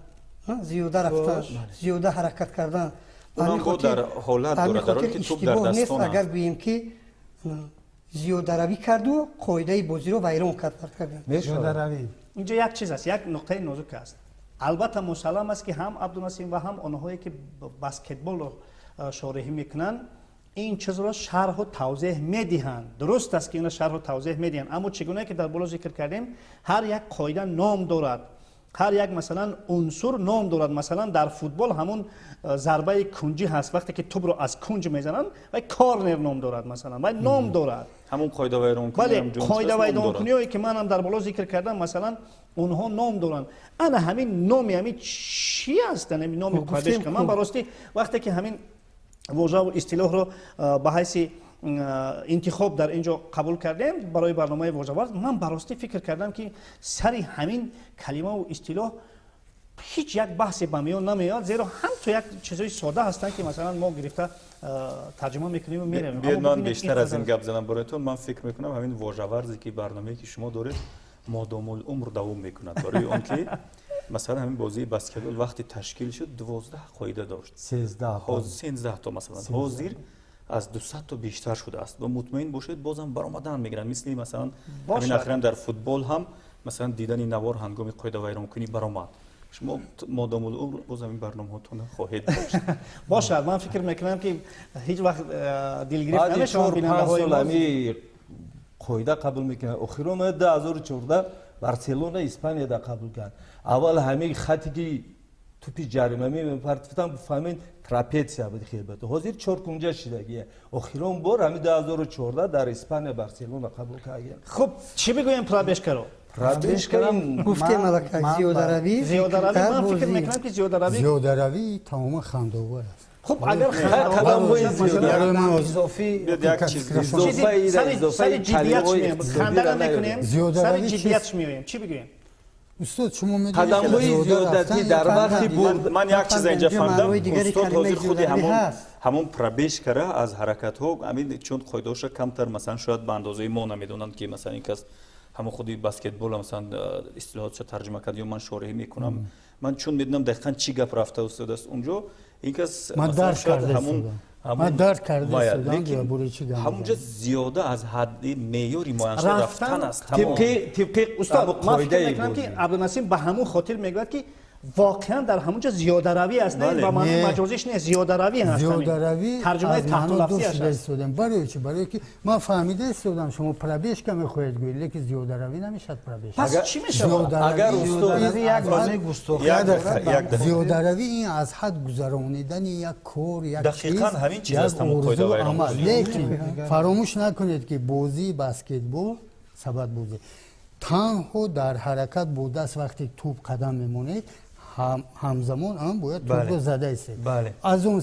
Speaker 3: зиёда рафтан зиёда ҳаракат кардан
Speaker 4: Унам бо дар ҳолат дорад, дар ҳоле ки тӯб дар
Speaker 3: иштибоҳ нест
Speaker 4: дастон
Speaker 3: агар
Speaker 4: аст.
Speaker 3: гӯем ки зиёдаравӣ карду қоидаи бозиро вайрон кард
Speaker 5: зиёдаравӣ
Speaker 1: инҷо як чиз аст як нуқтаи нозук аст албатта мусаллам аст ки ҳам абдунасим ва ҳам онҳое ки баскетболро шориҳӣ мекунанд ин чизро шарҳу тавзеҳ медиҳанд дуруст аст ки ино шарҳу тавзеҳ медиҳанд аммо чӣ гуна ки дар боло зикр кардем ҳар як қоида ном дорад ҳар як масалан унсур ном дорад масалан дар футбол ҳамун зарбаи кунҷӣ ҳаст вақте ки тӯбро аз кунҷ мезананд вай корнер ном дорад масалан вай ном дорад
Speaker 4: ҳамун қоидавайронкунӣ
Speaker 1: бале
Speaker 4: ҳам ҷонис аст, ном дорад.
Speaker 1: қоидавайронкуниҳое ки манам дар боло зикр кардам масалан онҳо ном доранд ана ҳамин номи ҳамин чӣ аст ҳамин номи
Speaker 3: гуфтем,
Speaker 1: пробежка ман
Speaker 3: хуб.
Speaker 1: барости вақте ки ҳамин вожаву истилоҳро ба ҳайси интихоб дар инҷо қабул кардем барои барномаи вожаварз ман барости фикр кардам ки сари ҳамин калимаву истилоҳ ҳеҷ як баҳсе ба миён намеояд зеро ҳамто як чизои сода ҳастанд ки масалан мо гирифта тарҷума мекунему меравем
Speaker 4: биёед ман бештар аз ин гап задам бароятон ман фикр мекунам ҳамин вожаварзе ки барномае ки шумо доред модомулумр давом мекунад барои он ки масалан ҳамин бозии баскетбол вақти ташкил шуд 12 қоида дошт 13 то масалан ҳозир аз 200 то бештар шудааст ва мутмаин бошед бозам баромадан мегиранд мисли масалан ҳамин ахиран дар футбол ҳам масалан дидани навор ҳангоми қоидавайронкунӣ баромад шумо модомулумр бозам ин барномаҳотон хоҳед дошт
Speaker 1: бошад ман фикр мекунам ки ҳеҷ вақт дилгирифт
Speaker 2: баъди
Speaker 1: намешаванд
Speaker 2: 4-5
Speaker 1: бинандаҳои
Speaker 2: сол
Speaker 1: мо
Speaker 2: ҳами қоида қабул мекунад охиро омад 2014 барселона испанияда қабул кард аввал ҳамин хате ки тупи ҷаримаи мепартифтан фаҳмин трапеция буд хелбато ҳозир 4 кунҷа шидагия охирон бор ҳамин 2014 дар испания барселона қабул кард.
Speaker 1: хуб чӣ бигӯем пробежкаро
Speaker 3: гуфте малака зиёдаравӣ
Speaker 1: ман фикр мекунам ки
Speaker 6: зиёдаравӣ тамома хандовар аст.
Speaker 1: хуб агар
Speaker 2: қадамҳои
Speaker 1: сари ҷиддият меоем ханда мекунем сари ҷиддиятш меоем чӣ бигӯем
Speaker 6: устод шумо
Speaker 2: қадамҳои зиёдатӣ дар вақти бурд
Speaker 4: ман як чиз инҷа фаҳмидам
Speaker 3: дигари
Speaker 4: устод ҳозир
Speaker 3: калимаи
Speaker 4: худи
Speaker 3: зиёдаравӣ ҳаст.
Speaker 4: ҳамон пробежкара аз ҳаракатҳо ҳамин чун қоидаоша камтар масалан шояд ба андозаи мо намедонанд ки масалан ин кас ҳамон худи баскетбола масалан истилоҳотша тарҷима кард ё ман шориҳӣ мекунам ман чун медонам дақиқан чӣ гап рафта устодааст унҷо ин кас
Speaker 6: ман дарк карда ман дарк карда
Speaker 4: ҳамунҷа зиёда аз ҳадди меъёри муайяншуда рафтан аст
Speaker 1: тибқи устод ман фикр мекунам ки абдунасим ба ҳамун хотир мегӯяд ки воқеан дар ҳамунҷа зиёдаравӣ аст ба маънои маҷозиш не зиёдаравӣ аст
Speaker 6: зиёдаравӣ
Speaker 1: тарҷумаи таҳтулафзӣ
Speaker 6: истодем барои чӣ барои ки ман фаҳмида истодам шумо пробежка мехоҳед гӯед лекин зиёдаравӣ намешавад пробежка
Speaker 1: пас чӣ мешавад
Speaker 2: агар
Speaker 6: зиёдаравӣ ин аз ҳад гузаронидани як кор як
Speaker 4: дақиқан ҳамин чиз аст ҳамон қоидаҳои
Speaker 6: амал лекин фаромӯш накунед ки бозии баскетбол сабад бозӣ танҳо дар ҳаракат бо даст вақте тӯб қадам мемонед ҳамзамон ам бояд тӯбро зада истед аз он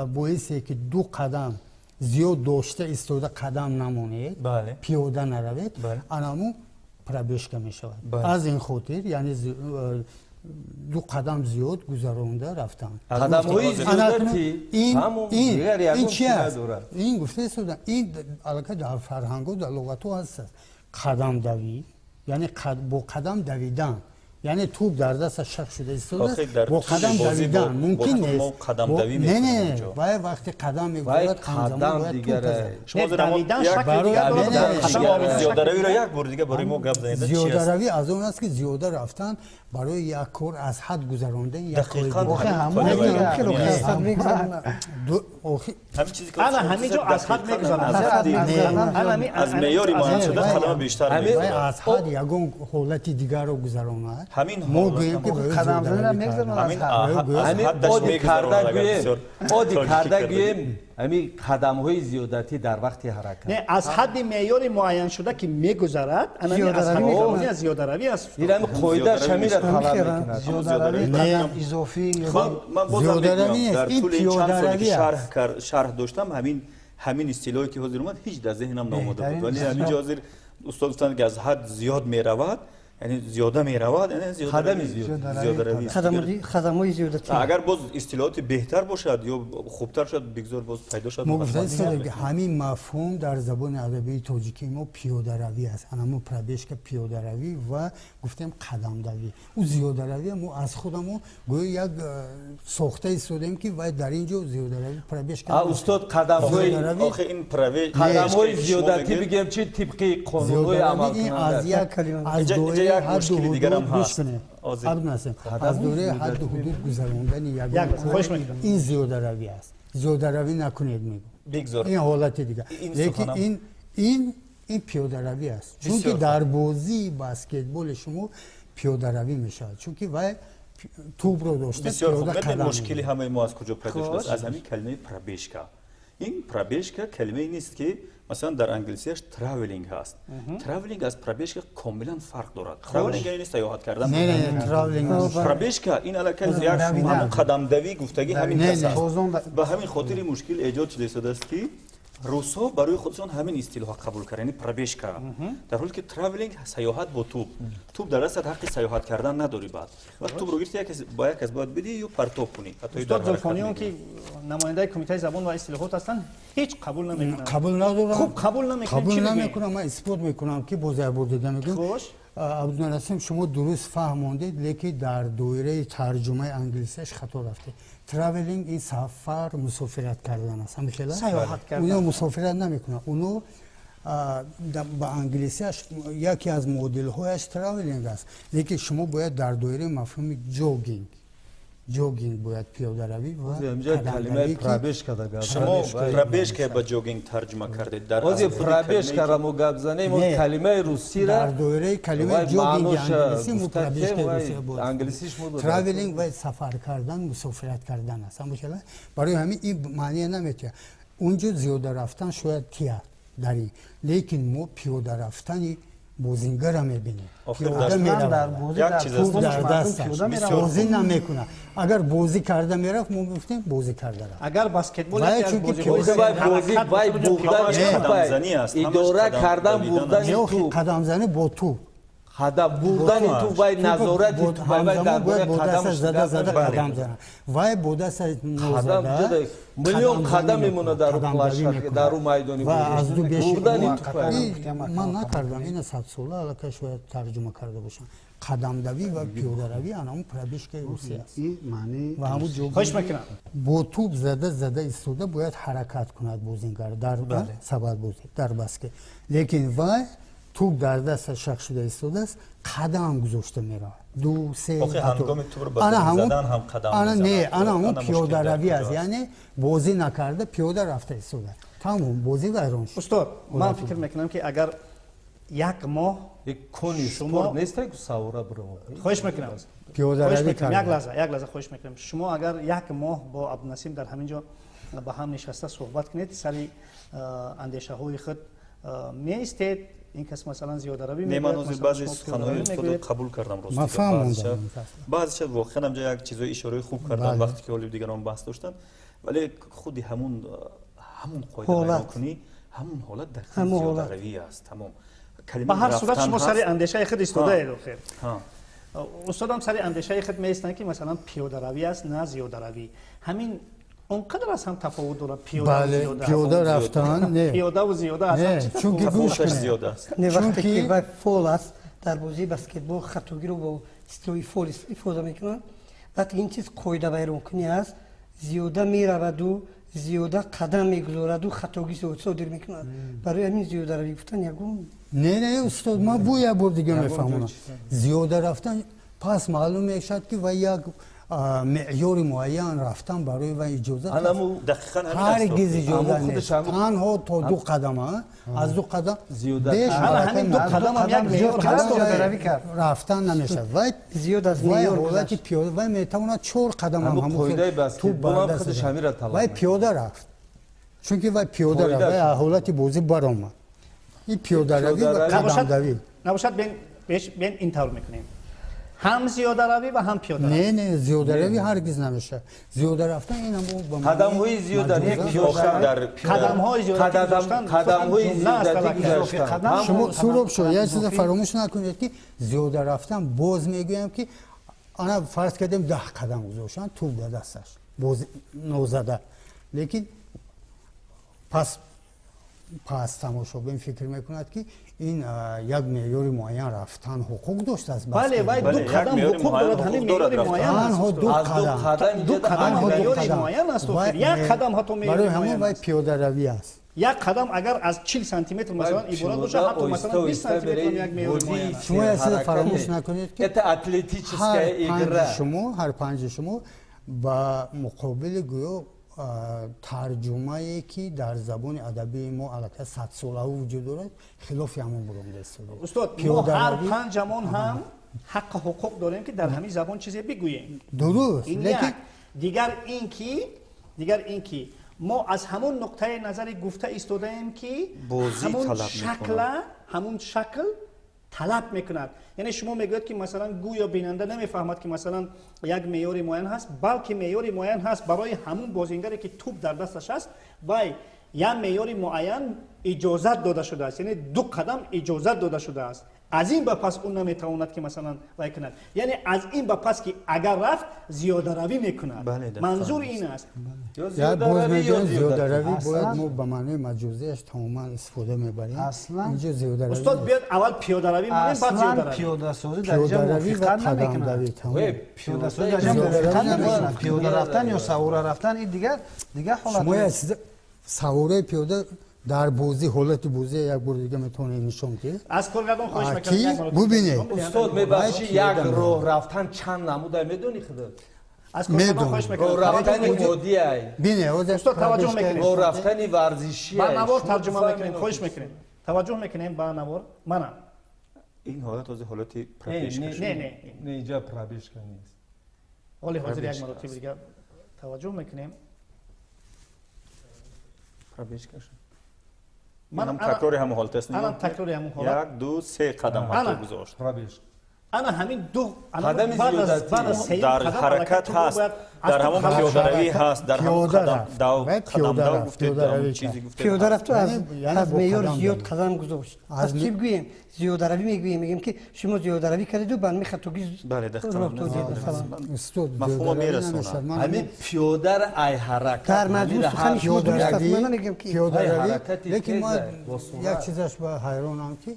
Speaker 6: боисе ки ду қадам зиёд дошта истода қадам намонед пиёда наравед анамо пробежка мешавад аз ин хотир яъне ду қадам зиёд гузаронда рафтан
Speaker 2: қадамҳои зиёдати
Speaker 6: ин чи аст ин гуфта истода ин аллакай дар фарҳангҳо дар луғатҳо ҳастаст қадамдавӣ яъне бо қадам давидан яъне тӯб дар даста шах шуда истодааст бо қадам давидан мумкин нест не вай вақте қадам мегузарад ҳамзамон бояд зиёдаравӣ аз он аст ки зиёда рафтан барои як кор аз ҳад гузарондани як
Speaker 1: ҳаминҷо аз ҳад мегузаранд
Speaker 4: аз меъёри муайяншуда қадама бештар
Speaker 6: аз ҳад ягон ҳолати дигарро гузаронад
Speaker 4: ҳамин
Speaker 6: мо гӯем ки
Speaker 2: оди карда гӯем ҳамин қадамҳои зиёдатӣ дар вақти ҳаракат
Speaker 1: не аз ҳадди меъёри муайяншуда ки мегузарад зиёдаравӣ аст
Speaker 2: ин ҳамин қоидааш ҳаминро талаб мекунад
Speaker 5: изофӣ
Speaker 4: ман бозам медонам дар тӯли чанд соли ки шарҳ доштам ҳамин истилоҳе ки ҳозир омад ҳеҷ дар зеҳнам наомада буд вале ҳаминҷо ҳозир устод гуфтанд ки аз ҳад зиёд меравад яъне зиёда меравад
Speaker 3: қадамҳои зиёдатӣ
Speaker 4: агар боз истилоҳоти беҳтар бошад ё хубтар шуд бигзор боз пайдо шуд
Speaker 6: мо гуфта истодем ки ҳамин мафҳум дар забони адабии тоҷикии мо пиёдаравӣ аст анамо пробежка пиёдаравӣ ва гуфтем қадамдавӣ у зиёдаравӣ мо аз худамо гӯё як сохта истодем ки вай дар ин ҷо зиёдаравӣ пробежка
Speaker 2: устод қадамҳои зиёдатӣ бигем чи тибқи қонунҳои амалкунанда
Speaker 1: аз
Speaker 6: дораи ҳадду ҳудуд гузарондани ягон ин зиёдаравӣ аст зиёдаравӣ накунед мегӯ ин ҳолати дигар лекин ин пиёдаравӣ аст чунки дар бозии баскетболи шумо пиёдаравӣ мешавад чунки вай тӯбро дошта пиёда қадам
Speaker 4: мушкили ҳамаи мо аз куҷо пайдо шудааст аз ҳамин калимаи пробежка ин пробежка калимае нест ки масалан дар англисияш травелинг ҳаст травелинг аз пробежка комилан фарқ дорад травелинг яъне саёҳат кардан пробежка ин аллакай як қадамдавӣ гуфтагӣ ҳамин кас аст ба ҳамин хотири мушкил эҷод шуда истодааст ки русҳо барои худшон ҳамин истилоҳа қабул кард яъне пробежка дар ҳоле ки травелинг саёҳат бо тӯб дар дастат ҳаққи саёҳат кардан надорӣ баъд вақт тӯбро гирифти ба як кас бояд бидӣ ё партоб кунӣ
Speaker 1: устод зулфониён ки намояндаи кумитаи забон ва истилоҳот ҳастанд ҳеҷ қабул намекунанд
Speaker 6: қабул надорам
Speaker 1: хуб қабул
Speaker 6: намекунам ман исбот мекунам ки боз як бор дига мегӯям абдунасим шумо дуруст фаҳмондед лекин дар доираи тарҷумаи англисияш хато рафтед травелинг ин сафар мусофират кардан аст ҳамихела уно мусофират намекунанд уно ба англисияш яке аз модилҳояш травелинг аст лекин шумо бояд дар доираи мафҳуми ҷогинг جوگینگ باید پیاده روی و
Speaker 2: اینجا کلمه
Speaker 6: قدم
Speaker 2: پرابش کرده
Speaker 4: شما پرابش که به جوگینگ ترجمه کردید در
Speaker 2: از
Speaker 4: اصل
Speaker 2: پرابش کردم و گپ زنیم
Speaker 6: نه.
Speaker 2: کلمه روسی
Speaker 6: در
Speaker 2: را
Speaker 6: دوره کلمه
Speaker 2: وای
Speaker 6: جوگینگ
Speaker 2: معنوش
Speaker 6: انگلیسی
Speaker 2: گفتن
Speaker 6: مترابیش
Speaker 2: که
Speaker 6: که
Speaker 2: وای
Speaker 6: روسیه بود
Speaker 2: انگلیسیش بود
Speaker 6: تراولینگ و سفر کردن مسافرت کردن است مشکل برای همین این معنی نمیده اونجا زیاده رفتن شاید تیا داری لیکن ما پیاده رفتنی بوزینگر را میبینیم
Speaker 4: آخه
Speaker 6: پیاده
Speaker 4: در
Speaker 6: میرود
Speaker 5: بوزی
Speaker 4: یک
Speaker 5: در
Speaker 4: چیز
Speaker 6: توپ
Speaker 4: است.
Speaker 6: در دستش بازی نمیکنه اگر بازی کرده میرفت ما گفتیم بازی کرده رفت
Speaker 1: اگر بسکتبال
Speaker 6: وای،
Speaker 1: یکی از
Speaker 6: چونکه
Speaker 1: بازی‌های
Speaker 6: پیاده
Speaker 2: وای
Speaker 1: حرکت
Speaker 2: بازی وای
Speaker 1: بسیار
Speaker 2: بردن
Speaker 1: پیاده
Speaker 4: قدم زنی است. همش
Speaker 2: اداره
Speaker 4: قدم
Speaker 2: کردن
Speaker 4: دویدن
Speaker 2: بردن
Speaker 4: است.
Speaker 6: نه
Speaker 2: تو
Speaker 6: قدم زنی با تو
Speaker 2: قدم بردن تو وای نظارت تو وای
Speaker 6: همزمان
Speaker 2: در
Speaker 6: باید با
Speaker 2: قدم
Speaker 6: دست زده قدم زنه وای با دست نوزده
Speaker 2: میلیون قدم میمونه در پلاش در میدانی
Speaker 6: و از دو بیش
Speaker 2: بردن این
Speaker 6: من نکردم این 100 ساله البته شاید ترجمه کرده باشم قدم دوی و پیاده روی اون پرابیش که روسی است
Speaker 5: این معنی
Speaker 6: و همون جو
Speaker 1: خوش میکنم
Speaker 6: با توپ زده ایستاده باید حرکت کند بازیگر در سبد بازی در بسکت لیکن وای توپ در دست شخص شده ایستاده است قدم گذاشته میره دو سه
Speaker 4: آخه هنگام توپ رو به
Speaker 6: انا
Speaker 4: توپ
Speaker 6: همون
Speaker 4: زدن هم قدم
Speaker 6: انا
Speaker 4: میزنن.
Speaker 6: نه انا همون
Speaker 4: مشکل
Speaker 6: پیاده
Speaker 4: در
Speaker 6: روی است
Speaker 4: کجاست؟
Speaker 6: یعنی بازی نکرده پیاده رفته ایستاده تمام بازی ویران شد
Speaker 1: استاد من فکر میکنم که اگر یک ماه
Speaker 2: یک کنی
Speaker 1: شما-
Speaker 2: سپورت نیست که سواره برو
Speaker 1: خوش میکنم
Speaker 6: پیاده
Speaker 1: خوش
Speaker 6: روی
Speaker 1: میکنم
Speaker 6: کرده
Speaker 1: یک لحظه خوش میکنم شما اگر یک ماه با عبدالنسیم در همینجا با هم نشسته صحبت کنید سری اندیشه های خود می استید این کس مثلا زیاده روی
Speaker 4: نه من
Speaker 1: میگوید،
Speaker 4: از
Speaker 1: مثلا
Speaker 4: بعضی
Speaker 1: شما
Speaker 4: سخنهای
Speaker 1: پیاده روی
Speaker 4: خود
Speaker 1: میگوید.
Speaker 4: قبول کردم
Speaker 6: من
Speaker 4: راستی
Speaker 6: فهموندم
Speaker 4: بعضیش واقعا هم یک چیزای اشاره خوب کردن
Speaker 6: بله.
Speaker 4: وقتی که اولی دیگران بحث داشتن ولی خودی همون قاعده
Speaker 3: حالت.
Speaker 4: بیان کنی همون حالت در
Speaker 3: همون
Speaker 4: زیاده
Speaker 3: حالت.
Speaker 4: روی است تمام کلمه
Speaker 1: به هر صورت
Speaker 4: رفتن
Speaker 1: شما
Speaker 4: هست.
Speaker 1: سری اندیشه خود استوده اید خیر
Speaker 4: ها.
Speaker 1: استادم سری اندیشه خود میستن که مثلا پیاده روی است نه زیاده روی همین اونقدر از هم تفاوت داره پیاده و
Speaker 6: بله
Speaker 1: زیاده
Speaker 6: پیاده رفتن نه
Speaker 1: پیاده و زیاده از هم
Speaker 6: نه
Speaker 1: چه
Speaker 6: چون که
Speaker 1: تفاوت؟
Speaker 6: گوش
Speaker 4: تفاوتش
Speaker 6: کنید
Speaker 4: زیاده است
Speaker 3: نه
Speaker 6: چون
Speaker 3: وقتی
Speaker 6: که-
Speaker 3: که وای فول است در بازی بسکتبال خطاگی رو با استروی فول استفاده میکنن وقتی این چیز قاعده بیرون کنی است زیاده میرود و زیاده قدم میگذارد و خطاگی صادر میکند برای همین زیاده روی گفتن یگون
Speaker 6: نه استاد ما بو یک بار دیگه میفهمونم زیاده رفتن پس معلوم میشد که و یک معیار معین رفتن برای و اجازه هست.
Speaker 2: الان
Speaker 4: دقیقاً همین است
Speaker 6: هرگز اجازه
Speaker 2: اما خودش
Speaker 6: نیست
Speaker 2: هم-
Speaker 6: تنها تا دو قدم ها از دو قدم
Speaker 2: زیاده
Speaker 6: بیش
Speaker 2: قدم.
Speaker 1: همه
Speaker 6: حرکت
Speaker 1: همین دو
Speaker 6: نداره.
Speaker 1: قدم هم یک معیار
Speaker 6: قدم
Speaker 1: هست
Speaker 6: زیاده
Speaker 3: روی کرد.
Speaker 6: رفتن نمیشه و
Speaker 3: زیاد از
Speaker 6: و
Speaker 3: معیار
Speaker 6: حالت
Speaker 3: گذشت.
Speaker 6: پیاده و میتواند 4 قدم هم
Speaker 2: اما
Speaker 6: همون
Speaker 2: قاعده
Speaker 6: که
Speaker 2: بسکتبال
Speaker 6: توپ
Speaker 2: هم
Speaker 6: بر
Speaker 2: خودش
Speaker 6: دست
Speaker 2: همین را
Speaker 6: زد.
Speaker 2: طلب
Speaker 6: و
Speaker 2: می‌کنه.
Speaker 6: پیاده رفت چون که و پیاده
Speaker 2: قاعده
Speaker 6: رفت
Speaker 2: شد.
Speaker 6: و حالت بازی برآمد این پیاده روی و
Speaker 2: پیاده روی.
Speaker 6: قدم دوی
Speaker 1: نباشد بین این طور میکنیم هم زیاده روی و هم پیاده روی
Speaker 6: نه زیاده روی هرگز نمیشه زیاده رفتن این هم با
Speaker 2: قدم های زیاده
Speaker 6: مجازات.
Speaker 2: یک پیاده
Speaker 4: در
Speaker 1: قدم های زیادتی گذاشتن
Speaker 2: قدم های
Speaker 1: جمله است
Speaker 2: زیادتی
Speaker 1: البته.
Speaker 2: گذاشتن
Speaker 6: شما سورب شو یه چیز فراموش نکنید که زیاده رفتن باز میگویم که آنها فرض کردیم 10 قدم گذاشتن توپ در دستش باز نوزده لیکن پس تماشابین فکر میکند که این یک معیار معین رفتن حقوق داشته است
Speaker 1: بله وای
Speaker 4: بله،
Speaker 1: دو
Speaker 4: یک
Speaker 1: قدم
Speaker 4: معیار
Speaker 1: حقوق
Speaker 4: معین
Speaker 1: دارد
Speaker 4: حقوق
Speaker 1: همین
Speaker 4: دارد
Speaker 1: معیار
Speaker 4: رفتن.
Speaker 1: معین است
Speaker 6: تنها دو
Speaker 2: از دو
Speaker 6: قدم
Speaker 2: قدم
Speaker 1: دو
Speaker 2: اینجا
Speaker 1: قدم
Speaker 6: تنها دو
Speaker 1: معیار
Speaker 6: قدم.
Speaker 1: معین است
Speaker 6: و-
Speaker 1: یک قدم حتی
Speaker 6: برای
Speaker 1: معیار
Speaker 6: همون
Speaker 1: معین
Speaker 6: وای
Speaker 1: است
Speaker 6: پیاده روی است
Speaker 1: یک قدم اگر از 40 سانتی متر مثلا عبارت باشه حتی مثلا 20 سانتی متر هم یک معیار معین است
Speaker 6: شما یه چیز فراموش نکنید که
Speaker 2: Это атлетическая
Speaker 6: هر پنج شما با مقابل گویا ترجمه ای که در زبان ادبی ما البته 100 ساله وجود دارد خلاف همون برآمده است
Speaker 1: استاد ما
Speaker 6: پیاده
Speaker 1: هر
Speaker 6: روی-
Speaker 1: پنجمون هم حق حقوق داریم که در همین زبان چیزی بگوییم
Speaker 6: درست
Speaker 1: این
Speaker 6: لیکن
Speaker 1: یک دیگر اینکه ما از همون نقطه نظر گفته ایستاده ایم که
Speaker 4: بازی
Speaker 1: همون شکل طلب میکند یعنی شما میگوید که مثلا گویا بیننده نمیفهمد که مثلا یک معیار معین هست بلکه معیار معین هست برای همون بازیگری که توپ در دستش است و یک معیار معین اجازت داده شده است یعنی 2 قدم اجازت داده شده است از این به پس اون نمیتواند که مثلا وای کند یعنی از این به پس که اگر رفت زیاده روی میکند
Speaker 4: بله، دقیقاً.
Speaker 1: منظور این است
Speaker 2: یا
Speaker 6: یا
Speaker 2: زیاده
Speaker 6: باز
Speaker 2: روی یا
Speaker 6: میگن زیاده
Speaker 2: زیاده
Speaker 6: روی
Speaker 5: اصلاً-
Speaker 6: باید ما به معنی مجازیش تماما استفاده میبریم
Speaker 5: اصلاً
Speaker 6: اینجا زیاده روی
Speaker 1: استاد بیاد اول پیاده روی میگیم بعد زیاده
Speaker 5: اصلا
Speaker 1: روی
Speaker 5: پیاده سازی در اینجا
Speaker 6: پیاده روی و
Speaker 5: موافقت
Speaker 6: قدم
Speaker 5: نمیکنه
Speaker 6: دوی تمام
Speaker 2: وای،
Speaker 5: پیاده سازی
Speaker 2: پیاده
Speaker 5: در اینجا
Speaker 6: زیاده
Speaker 5: موافقت
Speaker 6: روی
Speaker 5: نمیکنه
Speaker 6: نمیشه.
Speaker 5: پیاده رفتن یا سواره رفتن این دیگه
Speaker 6: شما یه
Speaker 5: حالت
Speaker 6: چیز سواره پیاده در بازی حالت بازی یک بار دیگه میتونه نشون که
Speaker 1: از کارگردان خواهش
Speaker 6: آه،
Speaker 1: میکنم
Speaker 6: کی؟
Speaker 1: یک مرتبه
Speaker 6: ببینید.
Speaker 1: نشان بدهید.
Speaker 2: استاد میبخشی یک
Speaker 6: پیاده
Speaker 2: راه رفتن چند نموده میدونی خودت
Speaker 1: از کارگردان خواهش میکنم
Speaker 2: رفتن مودی ای
Speaker 6: بینه
Speaker 1: استاد توجه میکنید
Speaker 2: رفتن ورزشی
Speaker 1: با نوار ترجمه میکنیم خواهش میکنیم توجه میکنیم با نوار منم
Speaker 4: این حالت از حالت
Speaker 2: نه
Speaker 4: پرپیشکا
Speaker 1: نه
Speaker 2: اینجا پرابیشکا نیست
Speaker 1: حالی حاضر یک مرتبه دیگه توجه میکنیم
Speaker 4: پرپیشکا
Speaker 1: من
Speaker 4: هم تکرار همون حالت است
Speaker 1: الان تکرار همون حالت
Speaker 4: 1 2 3 قدم حتی گذاشت
Speaker 2: پرابیشکا
Speaker 1: انا همین دو
Speaker 2: قدم
Speaker 1: بعد از
Speaker 2: زیادتی.
Speaker 1: بعد از سه
Speaker 4: در
Speaker 1: قدم
Speaker 4: حرکت
Speaker 1: تو
Speaker 4: هست
Speaker 1: باید
Speaker 4: در
Speaker 1: از تو
Speaker 4: همون
Speaker 1: خلاص
Speaker 4: پیاده روی
Speaker 6: حرکت.
Speaker 4: هست در همون
Speaker 6: پیاده
Speaker 4: قدم
Speaker 6: رفت.
Speaker 4: دو
Speaker 6: باید
Speaker 4: قدم
Speaker 6: پیاده
Speaker 4: دو
Speaker 6: رفت.
Speaker 4: گفتید
Speaker 6: پیاده
Speaker 4: همون
Speaker 6: روی
Speaker 4: چیزی
Speaker 6: کرد.
Speaker 4: گفتید
Speaker 3: پیاده رفت از
Speaker 6: یعنی
Speaker 3: از
Speaker 6: با
Speaker 3: معیار
Speaker 6: قدم
Speaker 3: زیاد
Speaker 6: داریم.
Speaker 3: قدم گذاشت
Speaker 6: از
Speaker 3: از چی بگوییم زیاده روی میگیم که شما زیاده روی کردید و بر خطوگی
Speaker 4: بله دخترم
Speaker 3: راه تو دید مثلا
Speaker 6: استاد
Speaker 4: مفهوم میرسونم
Speaker 2: همین پیاده را ای حرکت
Speaker 3: در مجموع سخن شما درست است من نمیگم که
Speaker 6: پیاده روی
Speaker 2: حرکتی
Speaker 6: لیکن ما
Speaker 2: تیزه، با سرعت.
Speaker 6: یک چیزش با حیرانم که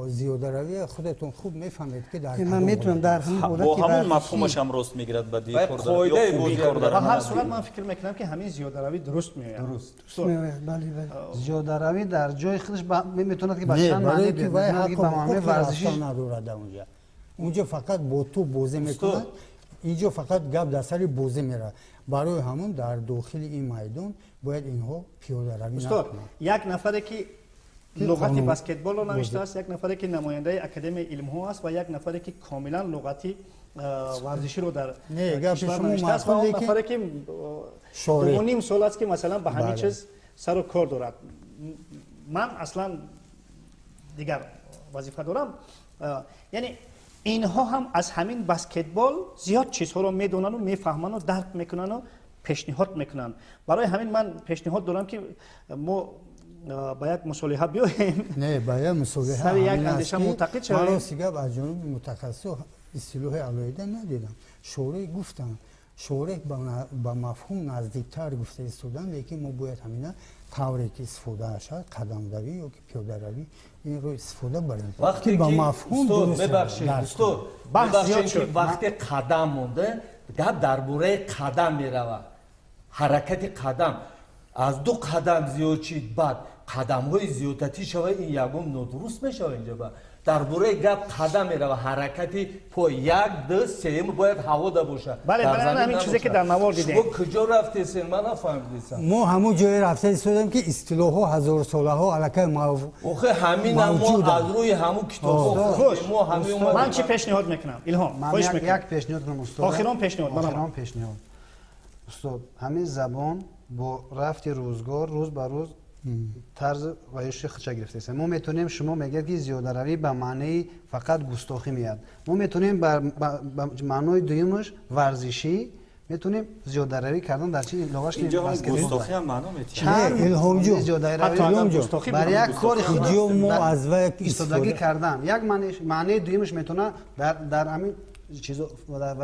Speaker 6: زیاده روی خودتون خوب میفهمید که در
Speaker 3: من میتونم در همین
Speaker 4: با
Speaker 3: حالت
Speaker 4: همون مفهومش هم راست میگیرد به
Speaker 2: باید
Speaker 4: دیگر
Speaker 2: قاعده
Speaker 4: یا خوبی
Speaker 2: بوده.
Speaker 4: کار
Speaker 1: و
Speaker 4: دارن
Speaker 1: هر صورت من فکر میکنم که همین زیاده روی درست میاد
Speaker 2: درست
Speaker 3: بله بله
Speaker 5: زیاده روی در جای خودش میتونه که با
Speaker 6: نه
Speaker 5: چند
Speaker 6: برای
Speaker 5: معنی
Speaker 6: که
Speaker 5: بیاد
Speaker 6: وای
Speaker 5: میتونه که به
Speaker 6: حق
Speaker 5: معنی ورزشی
Speaker 6: ندارد اونجا فقط با تو بازی میکنه اینجا فقط گپ در سر بازی میره برای همون در داخل این میدان باید اینها پیاده روی
Speaker 1: استاد
Speaker 6: نکنند
Speaker 1: یک نفری که لغت
Speaker 6: قانون
Speaker 1: بسکتبال رو نوشته است یک نفری که نماینده اکادمی علم ها است و یک نفری که کاملا لغت ورزشی رو در
Speaker 6: نه، گپ
Speaker 1: کشور
Speaker 6: شما
Speaker 1: نوشته است و
Speaker 6: معقوله
Speaker 1: اون
Speaker 6: که
Speaker 1: نفری که
Speaker 6: شارع.
Speaker 1: 2.5 سال است که مثلا به همین
Speaker 6: بله.
Speaker 1: چیز سر و کار دارد من اصلا دیگر وظیفه دارم یعنی اینها هم از همین بسکتبال زیاد چیزها رو میدونن و میفهمن و درک میکنن و پیشنهاد میکنن برای همین من پیشنهاد دارم که ما با یک مصالحه بیایم
Speaker 6: نه باید مسئله
Speaker 1: سر یک اندیشه معتقد شویم.
Speaker 6: من سیگاب از جانب متخصص اصطلاح علایده ندیدم شورای گفتم شورای با مفهوم نزدیکتر گفته ایستادن لیکن ما باید همینا طوری که استفاده شد قدم روی یا که پیاده روی این رو استفاده بریم
Speaker 2: وقتی
Speaker 6: که
Speaker 2: که
Speaker 6: با مفهوم
Speaker 2: استاد
Speaker 6: درست
Speaker 2: ببخشید
Speaker 6: درک
Speaker 2: استاد
Speaker 1: بحث
Speaker 2: ببخشید
Speaker 1: زیاد
Speaker 2: که
Speaker 1: شد.
Speaker 2: وقتی قدم مونده گپ درباره قدم میرود حرکت قدم از 2 قدم زیاد چید بعد قدم های زیادتی شود این یکم نادرست میشه اینجا با درباره گپ قدم میرود حرکتی پای 1 2 3 باید هوا ده باشه
Speaker 1: بله،
Speaker 2: در
Speaker 1: بله،
Speaker 2: زمین
Speaker 1: همین چیزی
Speaker 2: نباشه.
Speaker 1: که در نوار دیدیم.
Speaker 2: شما کجا رفتید من نفهمیدم
Speaker 6: ما همون جای رفته ایستادیم که اصطلاح ها هزار ساله ها علاقه
Speaker 2: آخه همین ما
Speaker 6: موجودن.
Speaker 2: از روی همون کتاب
Speaker 1: خوش.
Speaker 2: ما همین
Speaker 1: من چی پیشنهاد میکنم الهام
Speaker 5: من
Speaker 1: خواهش
Speaker 5: یک
Speaker 1: میکنم
Speaker 5: پیشنهاد کنم استاد
Speaker 1: آخران پیشنهاد من
Speaker 5: آخران پیشنهاد استاد همین زبان با رفت روزگار روز به روز طرز روش خودش گرفته است ما میتونیم شما میگید که زیاده روی به معنی فقط گستاخی میاد ما میتونیم به معنای دومش ورزشی میتونیم زیاده روی کردن در چی لغاش که
Speaker 4: اینجا هم
Speaker 5: بسکتبال
Speaker 4: گستاخی هم معنا میتونه
Speaker 6: نه الهام جو
Speaker 5: زیاده
Speaker 1: حتی
Speaker 5: روی
Speaker 1: اگر
Speaker 6: جو.
Speaker 1: گستاخی
Speaker 5: برای
Speaker 1: بودم،
Speaker 5: یک کار خود
Speaker 6: اینجا ما از وقت
Speaker 5: ایستادگی
Speaker 6: استفاده
Speaker 5: کردن یک معنی دومش میتونه در همین چیزا در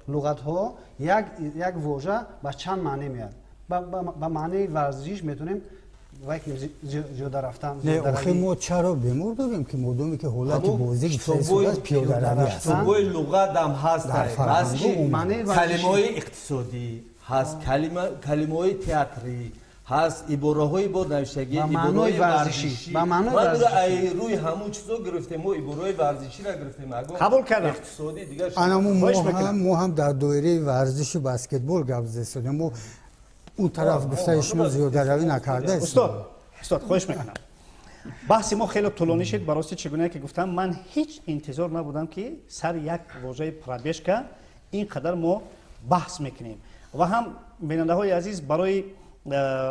Speaker 5: لغت ها یک واژه با چند معنی میاد با معنی ورزشیش میتونیم وقتی زیاده رفتن
Speaker 6: نه آخه ما چرا بیمار داریم که مردمی که حالت بازی گفته پیاده روی است
Speaker 2: صبوی لغت هم هست
Speaker 6: در
Speaker 2: هست که
Speaker 6: فرهنگ
Speaker 5: معنی ورزشی.
Speaker 2: کلمه های اقتصادی هست کلمه های تئاتری هست عباره های با نوشتگی
Speaker 5: با
Speaker 2: عباره
Speaker 5: معنای
Speaker 2: های
Speaker 5: ورزشی.
Speaker 2: ورزشی
Speaker 5: با معنای
Speaker 2: ما
Speaker 5: ورزشی.
Speaker 2: روی همون چیزا گرفتیم ما عباره های ورزشی را گرفتیم
Speaker 1: قبول کردم.
Speaker 2: اقتصادی دیگه
Speaker 6: ما هم در دایره ورزش بسکتبال گپ زدیم ما اون طرف گفته شما زیاده روی نکرده
Speaker 1: استاد خواهش میکنم بحث ما خیلی طولانی شد برای چگونه که گفتم من هیچ انتظار نبودم که سر یک واژه پرابیشکا اینقدر ما بحث میکنیم و هم بیننده های عزیز برای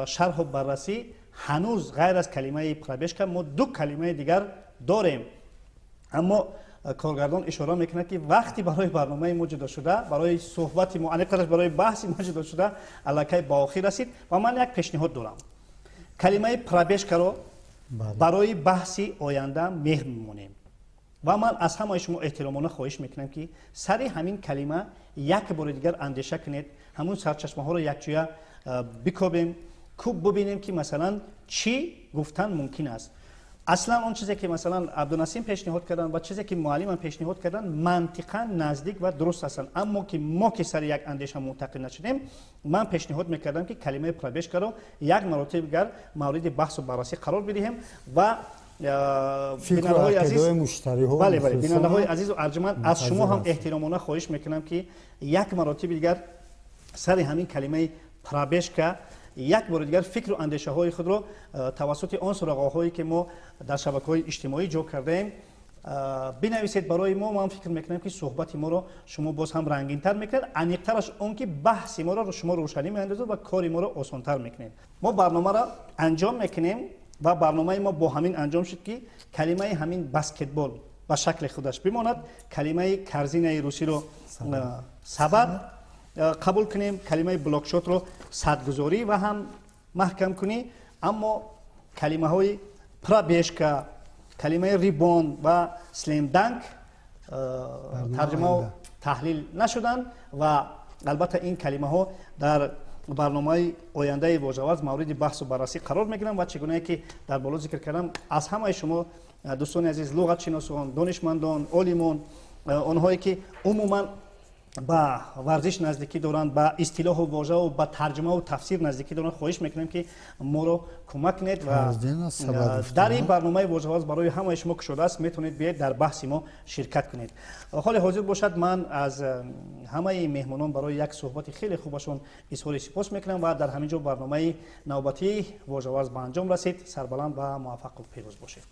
Speaker 1: شرح و بررسی هنوز غیر از کلمه پرابیشکا ما 2 کلمه دیگر داریم اما کارگردان اشاره میکنه که وقتی برای برنامه ما جدا شده برای صحبت ما برای بحث ما جدا شده الکی با آخر رسید و من یک پیشنهاد دارم کلمه پرابیشکا رو برای بحثی آینده مهر میمونیم و من از همه شما احترامانه خواهش میکنم که سر همین کلمه یک بار دیگر اندیشه کنید همون سرچشمه ها رو یکجویا بکوبیم خوب ببینیم که مثلا چی گفتن ممکن است اصلا اون چیزی که مثلا عبدالنسیم پیشنهاد کردن و چیزی که معلم پیشنهاد کردن منطقا نزدیک و درست هستند اما که ما که سر یک اندیشه منتقل نشدیم من پیشنهاد میکردم که کلمه پرابیشکا رو یک مرتبه دیگر مورد بحث و بررسی قرار بدهیم و بیننده های عزیز بله بیننده های عزیز و ارجمند از شما هم احترامانه خواهش میکنم که یک مرتبه دیگر سر همین کلمه پرابشکا یک بار دیگر فکر و اندیشه های خود رو توسط آن سراغ‌هایی که ما در شبکه‌های اجتماعی جو کردیم بنویسید برای ما. من فکر میکنم که صحبت ما رو شما باز هم رنگین تر میکنید، عمیق‌ترش اون که بحث ما رو شما روشنی میاندازه و کار ما رو آسان تر میکنید. ما برنامه را انجام میکنیم و برنامه ما با همین انجام شد که کلمه همین بسکتبال به شکل خودش بماند. کلمه کرزینه روسی رو سبد قبول کنیم، کلمه بلاک شات رو صدگذاری و هم محکم کنی، اما کلمه های پرابشکا، کلمه ریبون و سلیم دنک ترجمه و تحلیل نشدن و البته این کلمه ها در برنامه آینده واژه‌ورز مورد بحث و بررسی قرار میگیرن و چگونه که در بالا ذکر کردم از همه شما دوستان عزیز، لغت شناسان، دانشمندان، عالمان، آنهایی که عموما با ورزش نزدیکی دارند، با اصطلاح و واژه و با ترجمه و تفسیر نزدیکی دارند، خواهش میکنیم که ما رو کمک کنید و در این برنامه واژه‌ورز برای همه شما که شده است میتونید بیاید در بحث ما شرکت کنید. حال حاضر باشد من از همه مهمانان برای یک صحبت خیلی خوبشون اظهار سپاس میکنم و در همینجا برنامه نوبتی واژه‌ورز به انجام رسید. سربلند و موفق و پیروز باشید.